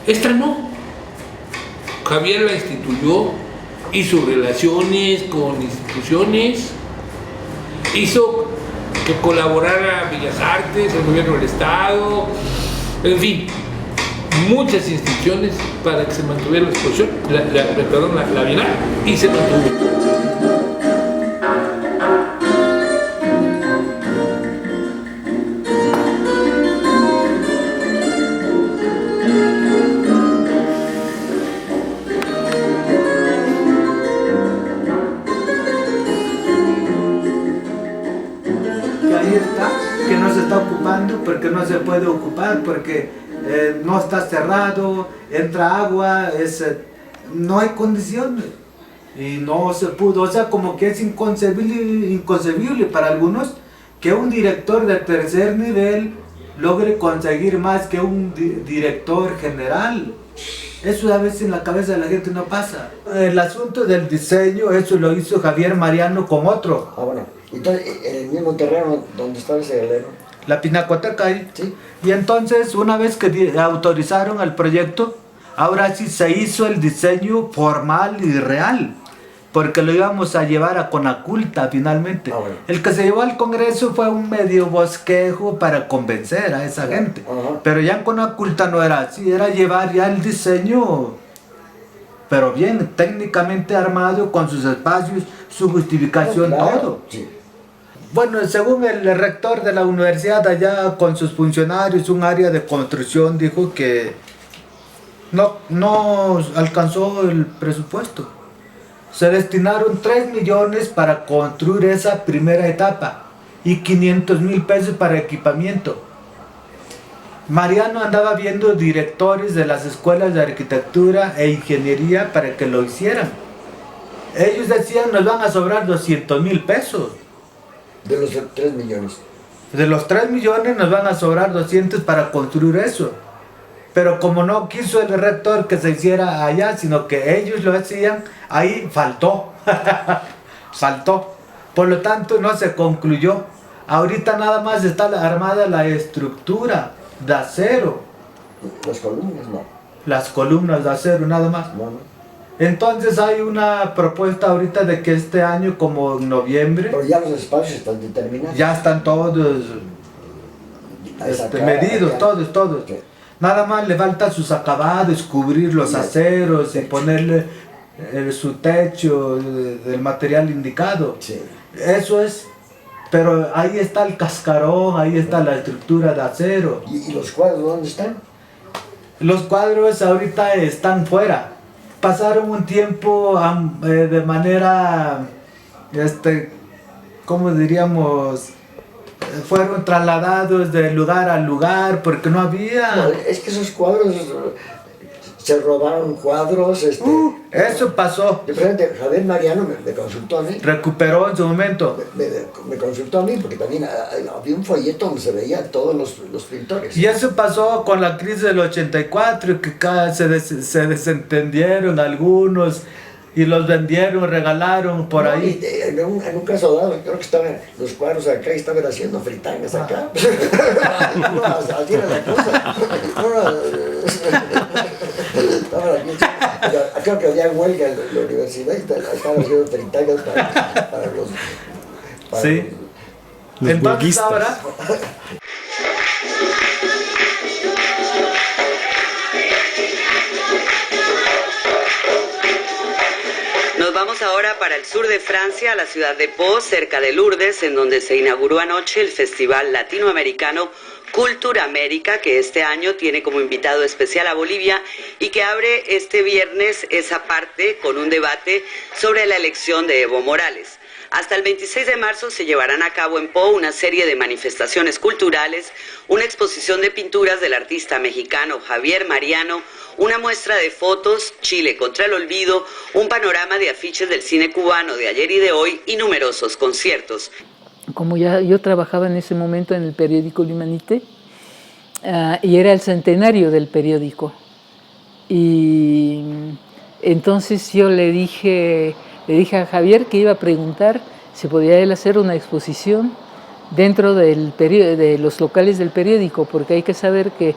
Esta no. Javier la instituyó, hizo relaciones con instituciones, hizo que colaborara Bellas Artes, el gobierno del Estado, en fin, muchas instituciones para que se mantuviera la exposición, la Bienal, y se mantuvo. Que no se está ocupando porque no se puede ocupar, porque no está cerrado, entra agua, no hay condiciones y no se pudo. O sea, como que es inconcebible para algunos que un director de tercer nivel logre conseguir más que un director general. Eso a veces en la cabeza de la gente no pasa. El asunto del diseño, eso lo hizo Javier Mariano con otro. Ah, bueno. Entonces, en el mismo terreno donde estaba ese galero. La Pinacoteca ahí. Sí. Y entonces, una vez que autorizaron el proyecto, ahora sí se hizo el diseño formal y real, porque lo íbamos a llevar a Conaculta finalmente. Ah, bueno. El que se llevó al Congreso fue un medio bosquejo para convencer a esa gente. Pero ya en Conaculta no era así, era llevar ya el diseño, pero bien, técnicamente armado, con sus espacios, su justificación, todo. Sí. Bueno, según el rector de la universidad allá con sus funcionarios, un área de construcción dijo que no alcanzó el presupuesto. Se destinaron 3 millones para construir esa primera etapa y 500,000 pesos para equipamiento. Mariano andaba viendo directores de las escuelas de arquitectura e ingeniería para que lo hicieran. Ellos decían, nos van a sobrar 200,000 pesos. De los 3 millones. De los 3 millones nos van a sobrar 200 para construir eso. Pero como no quiso el rector que se hiciera allá, sino que ellos lo hacían, ahí faltó. Faltó. Por lo tanto, no se concluyó. Ahorita nada más está armada la estructura de acero. Las columnas no. Las columnas de acero, nada más. No. Entonces hay una propuesta ahorita de que este año, como en noviembre... Pero ya los espacios están determinados. Ya están todos medidos, todos. Okay. Nada más le falta sus acabados, cubrir los aceros y ponerle su techo del material indicado. Sí. Eso es. Pero ahí está el cascarón, ahí está la estructura de acero. ¿Y los cuadros dónde están? Los cuadros ahorita están fuera. Pasaron un tiempo de manera, ¿cómo diríamos? Fueron trasladados de lugar a lugar porque no había. No, es que esos cuadros se robaron cuadros. Eso pasó. De frente, Javier Mariano me consultó a mí. Recuperó en su momento. Me consultó a mí porque también había un folleto donde se veían todos los pintores. Y eso pasó con la crisis del 84, que se desentendieron algunos y los vendieron, regalaron por ahí. En un caso dado, creo que estaban los cuadros acá y estaban haciendo fritangas acá. Así era la cosa. Creo que había huelga en la universidad y estaban haciendo fritangas para los... Sí. Entonces ahora... Nos vamos ahora ahora para el sur de Francia, a la ciudad de Pau, cerca de Lourdes, en donde se inauguró anoche el Festival Latinoamericano Cultura América, que este año tiene como invitado especial a Bolivia y que abre este viernes esa parte con un debate sobre la elección de Evo Morales. Hasta el 26 de marzo se llevarán a cabo en Pau una serie de manifestaciones culturales, una exposición de pinturas del artista mexicano Javier Mariano, una muestra de fotos, Chile contra el olvido, un panorama de afiches del cine cubano de ayer y de hoy y numerosos conciertos. Como ya yo trabajaba en ese momento en el periódico L'Humanité, y era el centenario del periódico, y entonces yo le dije a Javier que iba a preguntar si podía él hacer una exposición dentro de los locales del periódico, porque hay que saber que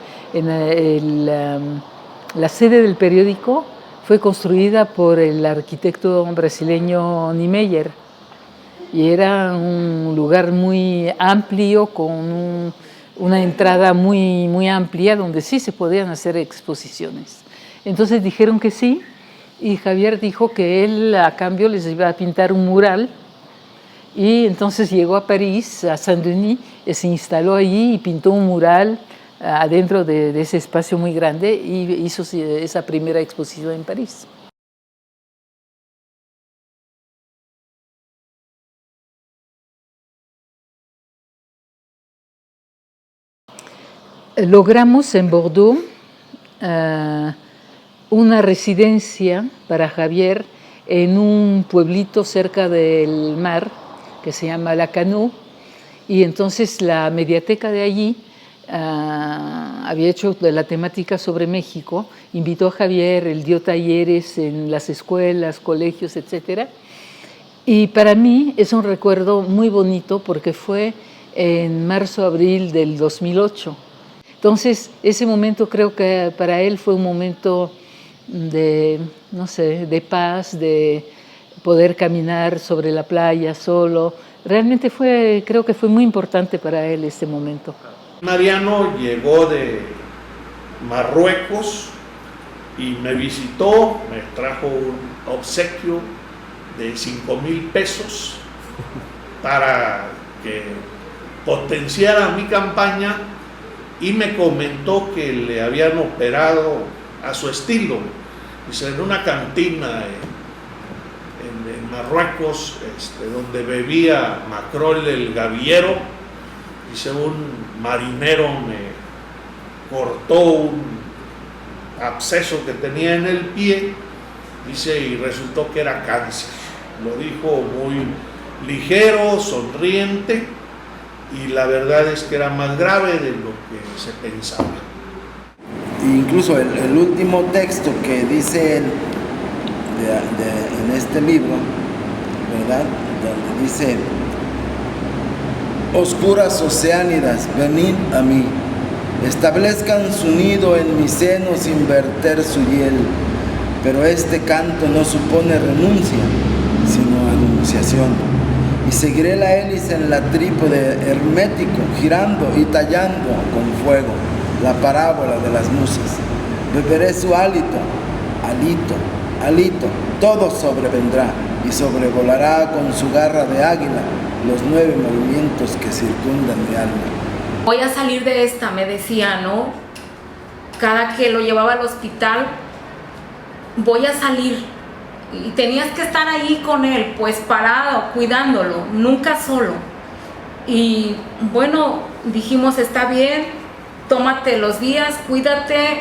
la sede del periódico fue construida por el arquitecto brasileño Niemeyer, y era un lugar muy amplio, con una entrada muy amplia, donde sí se podían hacer exposiciones. Entonces dijeron que sí, y Javier dijo que él a cambio les iba a pintar un mural, y entonces llegó a París, a Saint-Denis, se instaló allí y pintó un mural adentro de ese espacio muy grande, y hizo esa primera exposición en París. Logramos en Bordeaux una residencia para Javier en un pueblito cerca del mar que se llama La Canoë, y entonces la mediateca de allí había hecho de la temática sobre México, invitó a Javier, él dio talleres en las escuelas, colegios, etc. Y para mí es un recuerdo muy bonito porque fue en marzo-abril del 2008. Entonces, ese momento creo que para él fue un momento de, no sé, de paz, de poder caminar sobre la playa solo. Realmente creo que fue muy importante para él este momento. Mariano llegó de Marruecos y me visitó, me trajo un obsequio de 5,000 pesos para que potenciara mi campaña, y me comentó que le habían operado a su estilo. Dice, en una cantina en Marruecos, donde bebía Macrol el Gavillero, dice, un marinero me cortó un absceso que tenía en el pie, dice, y resultó que era cáncer. Lo dijo muy ligero, sonriente, y la verdad es que era más grave de lo que se pensaba. Incluso el último texto que dice él en este libro, ¿verdad? Donde dice: oscuras oceánidas, venid a mí, establezcan su nido en mi seno sin verter su hiel, pero este canto no supone renuncia, sino anunciación. Y seguiré la hélice en la trípode hermético, girando y tallando con fuego la parábola de las musas. Beberé su hálito, alito, alito, todo sobrevendrá y sobrevolará con su garra de águila los 9 movimientos que circundan mi alma. Voy a salir de esta, me decía, ¿no? Cada que lo llevaba al hospital, voy a salir. Y tenías que estar ahí con él, pues parado, cuidándolo, nunca solo. Y bueno, dijimos, está bien, tómate los días, cuídate,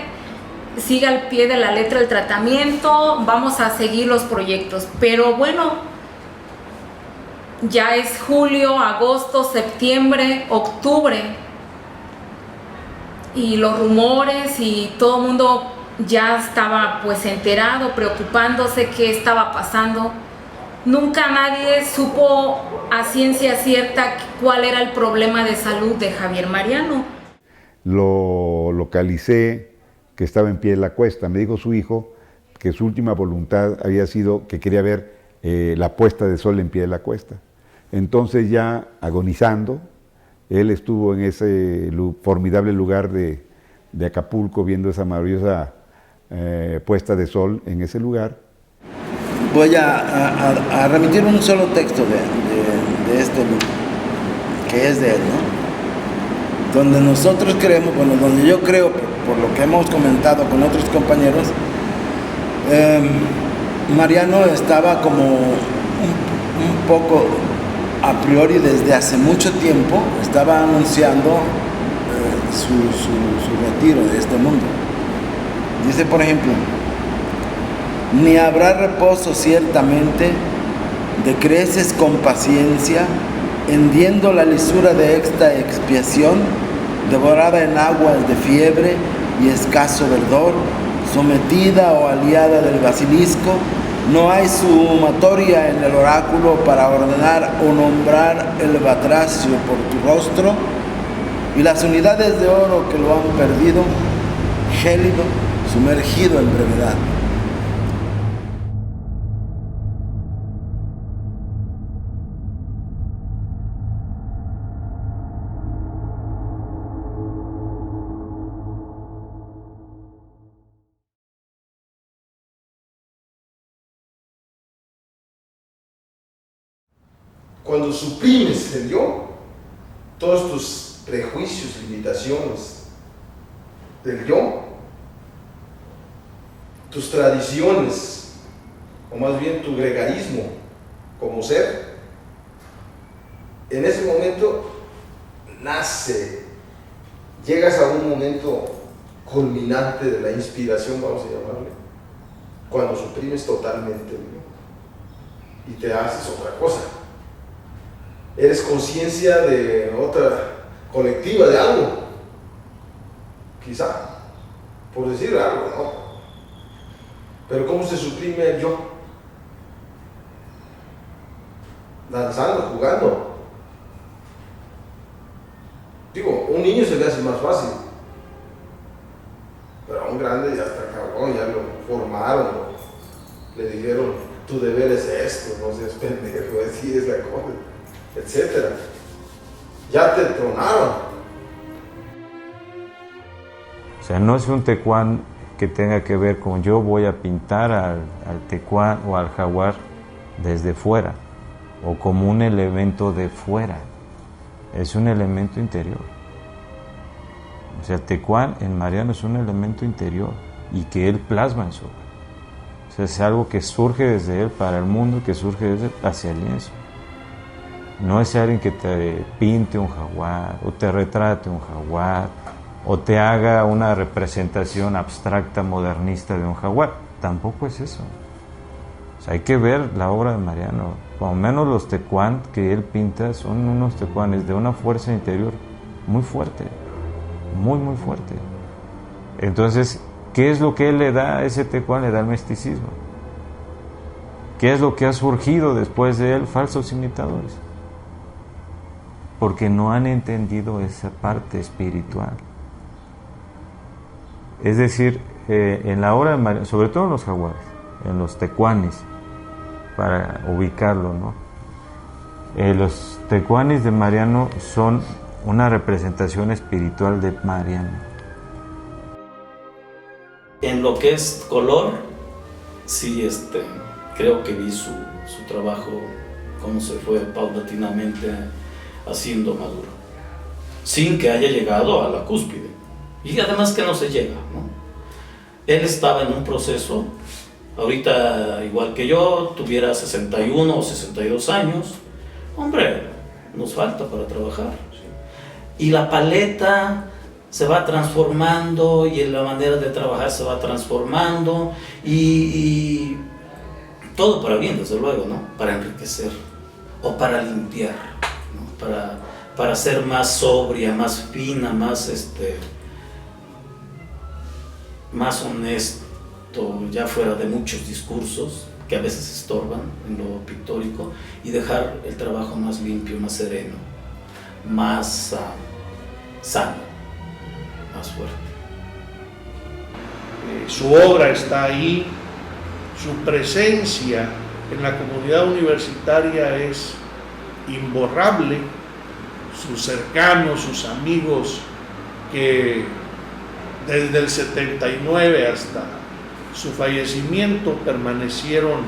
sigue al pie de la letra el tratamiento, vamos a seguir los proyectos. Pero bueno, ya es julio, agosto, septiembre, octubre, y los rumores y todo el mundo ya estaba pues enterado, preocupándose qué estaba pasando. Nunca nadie supo a ciencia cierta cuál era el problema de salud de Javier Mariano. Lo localicé, que estaba en pie de la cuesta. Me dijo su hijo que su última voluntad había sido que quería ver la puesta de sol en pie de la cuesta. Entonces, ya agonizando, él estuvo en ese formidable lugar de Acapulco, viendo esa maravillosa puesta de sol en ese lugar. voy a remitir un solo texto de este libro, que es de él, ¿no? Donde nosotros creemos, bueno, donde yo creo, por lo que hemos comentado con otros compañeros, Mariano estaba como un poco a priori desde hace mucho tiempo, estaba anunciando su retiro de este mundo. Dice, por ejemplo, ni habrá reposo ciertamente, decreces con paciencia, hendiendo la lisura de esta expiación, devorada en aguas de fiebre y escaso verdor, sometida o aliada del basilisco, no hay sumatoria en el oráculo para ordenar o nombrar el batracio por tu rostro, y las unidades de oro que lo han perdido, gélido, sumergido en brevedad. Cuando suprimes el yo, todos tus prejuicios, limitaciones del yo, tus tradiciones, o más bien tu gregarismo como ser, en ese momento nace, llegas a un momento culminante de la inspiración, vamos a llamarle, cuando suprimes totalmente el yo y te haces otra cosa. Eres conciencia de otra colectiva, de algo, quizá, por decir algo, ¿no? Pero ¿cómo se suprime el yo? Danzando, jugando. Digo, a un niño se le hace más fácil, pero a un grande ya está cabrón, ya lo formaron, le dijeron, tu deber es esto, no seas pendejo, así es la cosa, etcétera. Ya te tronaron. O sea, no es un tecuán que tenga que ver con yo voy a pintar al tecuán o al jaguar desde fuera o como un elemento de fuera. Es un elemento interior. O sea, el tecuán en Mariano es un elemento interior y que él plasma en su obra. O sea, es algo que surge desde él para el mundo, que surge desde él hacia el lienzo. No es alguien que te pinte un jaguar, o te retrate un jaguar, o te haga una representación abstracta, modernista de un jaguar. Tampoco es eso. O sea, hay que ver la obra de Mariano. Por lo menos los tecuán que él pinta son unos tecuanes de una fuerza interior muy fuerte, muy, muy fuerte. Entonces, ¿qué es lo que él le da a ese tecuán? Le da el misticismo. ¿Qué es lo que ha surgido después de él? Falsos imitadores. Porque no han entendido esa parte espiritual. Es decir, en la obra de Mariano, sobre todo en los jaguares, en los tecuanes, para ubicarlo, ¿no? Los tecuanes de Mariano son una representación espiritual de Mariano. En lo que es color, sí, creo que vi su trabajo, cómo se fue paulatinamente haciendo maduro, sin que haya llegado a la cúspide. Y además que no se llega, ¿no? Él estaba en un proceso, ahorita igual que yo, tuviera 61 o 62 años, hombre, nos falta para trabajar. Y la paleta se va transformando y la manera de trabajar se va transformando y todo para bien, desde luego, ¿no? Para enriquecer o para limpiar, ¿no? Para ser más sobria, más fina, más honesto, ya fuera de muchos discursos que a veces estorban en lo pictórico, y dejar el trabajo más limpio, más sereno, más sano, más fuerte. Su obra está ahí, su presencia en la comunidad universitaria es imborrable, sus cercanos, sus amigos que desde el 79 hasta su fallecimiento permanecieron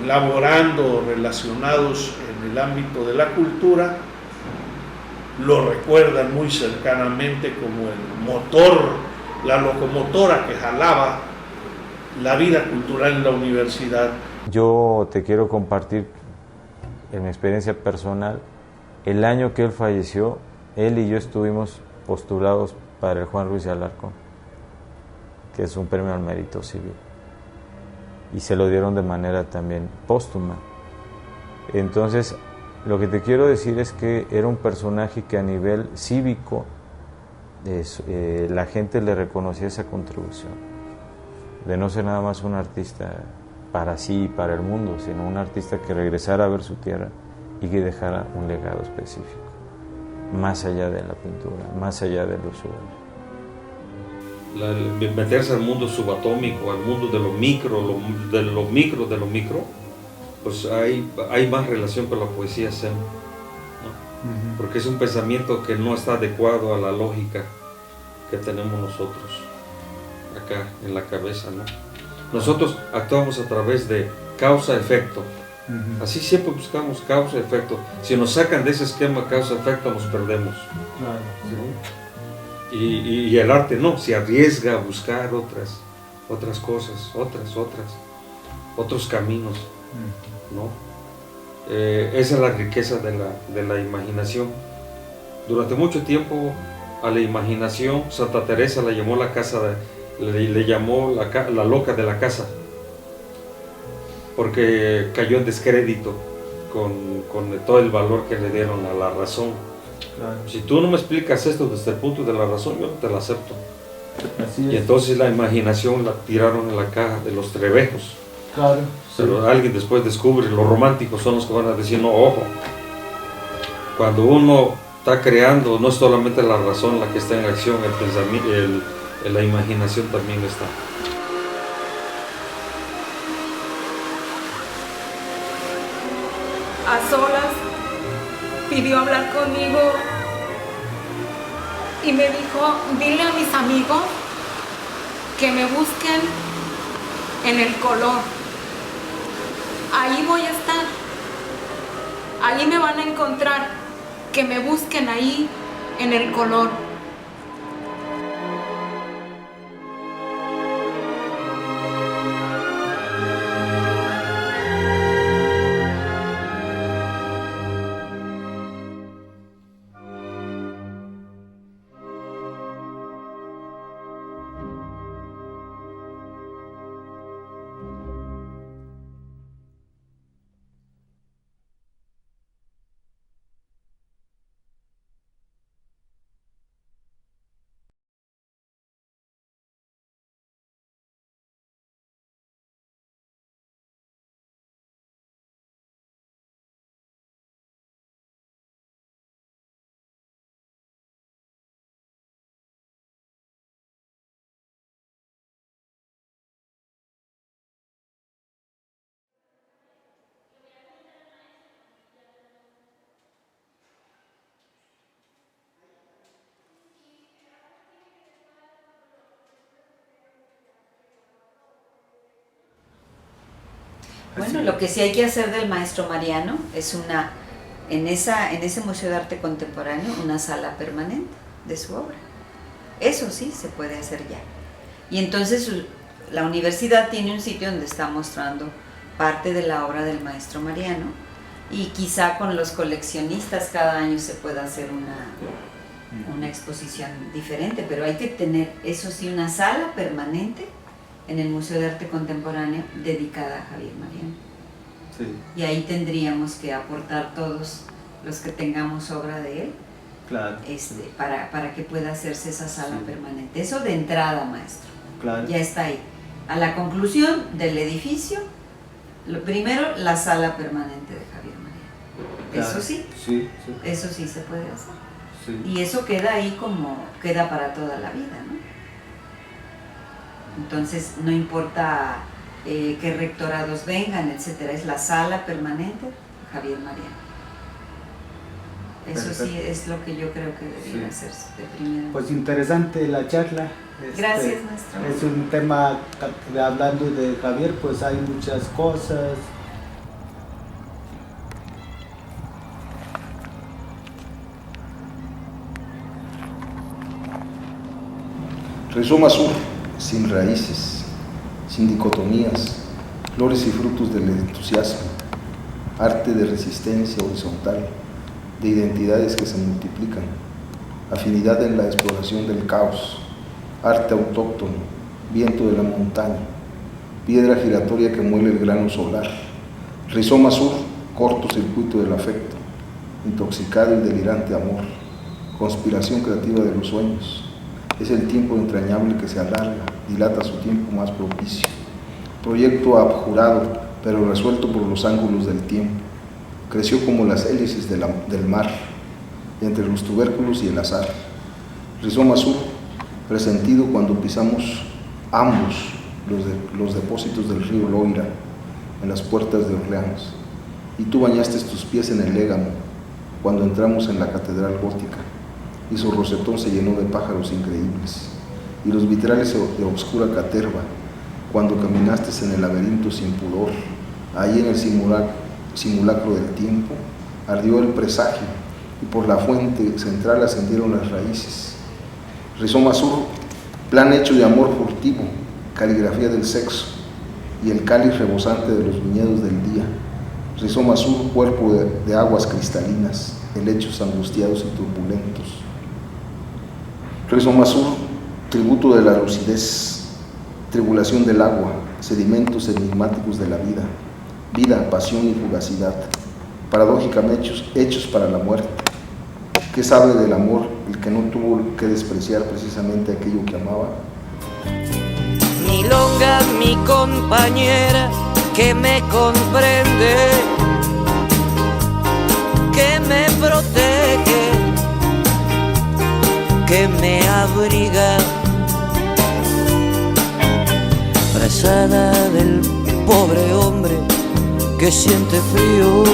laborando relacionados en el ámbito de la cultura lo recuerdan muy cercanamente como el motor, la locomotora que jalaba la vida cultural en la universidad. Yo te quiero compartir en mi experiencia personal, el año que él falleció, él y yo estuvimos postulados para el Juan Ruiz de Alarcón, que es un premio al mérito civil, y se lo dieron de manera también póstuma. Entonces, lo que te quiero decir es que era un personaje que a nivel cívico la gente le reconocía esa contribución, de no ser nada más un artista para sí y para el mundo, sino un artista que regresara a ver su tierra y que dejara un legado específico, más allá de la pintura, más allá de lo suyo. Meterse al mundo subatómico, al mundo de lo micro, de lo micro, pues hay más relación con la poesía zen, ¿no? Porque es un pensamiento que no está adecuado a la lógica que tenemos nosotros acá en la cabeza, ¿no? Nosotros actuamos a través de causa-efecto. Así siempre buscamos causa-efecto. Si nos sacan de ese esquema causa-efecto, nos perdemos. Claro, sí. Y el arte no, se arriesga a buscar otras cosas, otros caminos, ¿no? Esa es la riqueza de la imaginación. Durante mucho tiempo a la imaginación Santa Teresa la llamó le llamó la loca de la casa, porque cayó en descrédito con todo el valor que le dieron a la razón. Claro. Si tú no me explicas esto desde el punto de la razón, yo no te lo acepto. Así es. Y entonces la imaginación la tiraron en la caja de los trebejos. Claro. Pero sí, alguien después descubre, los románticos son los que van a decir, no, ojo, cuando uno está creando, no es solamente la razón la que está en acción, el pensamiento, la imaginación también está. A solas pidió hablar conmigo y me dijo, dile a mis amigos que me busquen en el color. Ahí voy a estar, ahí me van a encontrar, que me busquen ahí en el color. Bueno, lo que sí hay que hacer del maestro Mariano es en ese Museo de Arte Contemporáneo, una sala permanente de su obra. Eso sí se puede hacer ya. Y entonces la universidad tiene un sitio donde está mostrando parte de la obra del maestro Mariano, y quizá con los coleccionistas cada año se pueda hacer una exposición diferente, pero hay que tener, eso sí, una sala permanente en el Museo de Arte Contemporáneo dedicada a Javier Mariano. Sí. Y ahí tendríamos que aportar todos los que tengamos obra de él, claro, para que pueda hacerse esa sala permanente. Eso de entrada, maestro. Claro. Ya está ahí. A la conclusión del edificio, lo primero, la sala permanente de Javier Mariano. Claro. Eso sí, eso sí se puede hacer. Sí. Y eso queda ahí queda para toda la vida, ¿no? Entonces, no importa qué rectorados vengan, etcétera, es la sala permanente Javier Mariano. Eso perfecto. Sí es lo que yo creo que debería hacerse de primero. Pues interesante la charla. Gracias, maestro. Es un tema, hablando de Javier, pues hay muchas cosas Rizoma sur, sin raíces, sin dicotomías, flores y frutos del entusiasmo, arte de resistencia horizontal, de identidades que se multiplican, afinidad en la exploración del caos, arte autóctono, viento de la montaña, piedra giratoria que muele el grano solar, rizoma sur, cortocircuito del afecto, intoxicado y delirante amor, conspiración creativa de los sueños. Es el tiempo entrañable que se alarga, dilata su tiempo más propicio. Proyecto abjurado, pero resuelto por los ángulos del tiempo. Creció como las hélices del mar, entre los tubérculos y el azar. Rizoma sur, presentido cuando pisamos ambos los depósitos del río Loira, en las puertas de Orleans. Y tú bañaste tus pies en el Légamo, cuando entramos en la catedral gótica, y su rosetón se llenó de pájaros increíbles, y los vitrales de obscura caterva, cuando caminaste en el laberinto sin pudor, ahí en el simulacro del tiempo, ardió el presagio, y por la fuente central ascendieron las raíces. Rizoma sur, plan hecho de amor furtivo, caligrafía del sexo, y el cáliz rebosante de los viñedos del día. Rizoma sur, cuerpo de aguas cristalinas, helechos angustiados y turbulentos. Rizoma sur, tributo de la lucidez, tribulación del agua, sedimentos enigmáticos de la vida, vida, pasión y fugacidad, paradójicamente hechos para la muerte. ¿Qué sabe del amor el que no tuvo que despreciar precisamente aquello que amaba? Milonga, mi compañera, que me comprende, que me protege, que me abriga, frazada del pobre hombre que siente frío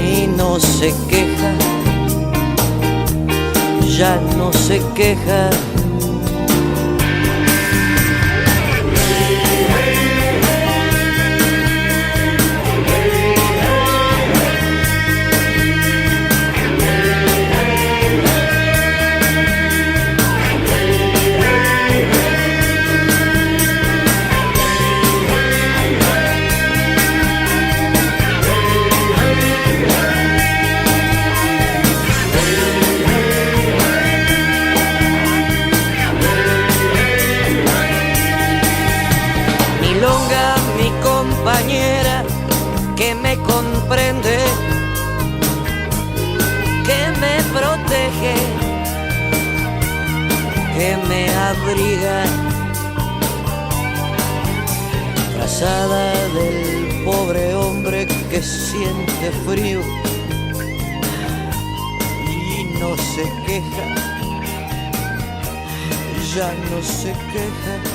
y no se queja, ya no se queja. Compañera que me comprende, que me protege, que me abriga, frazada del pobre hombre que siente frío y no se queja, ya no se queja.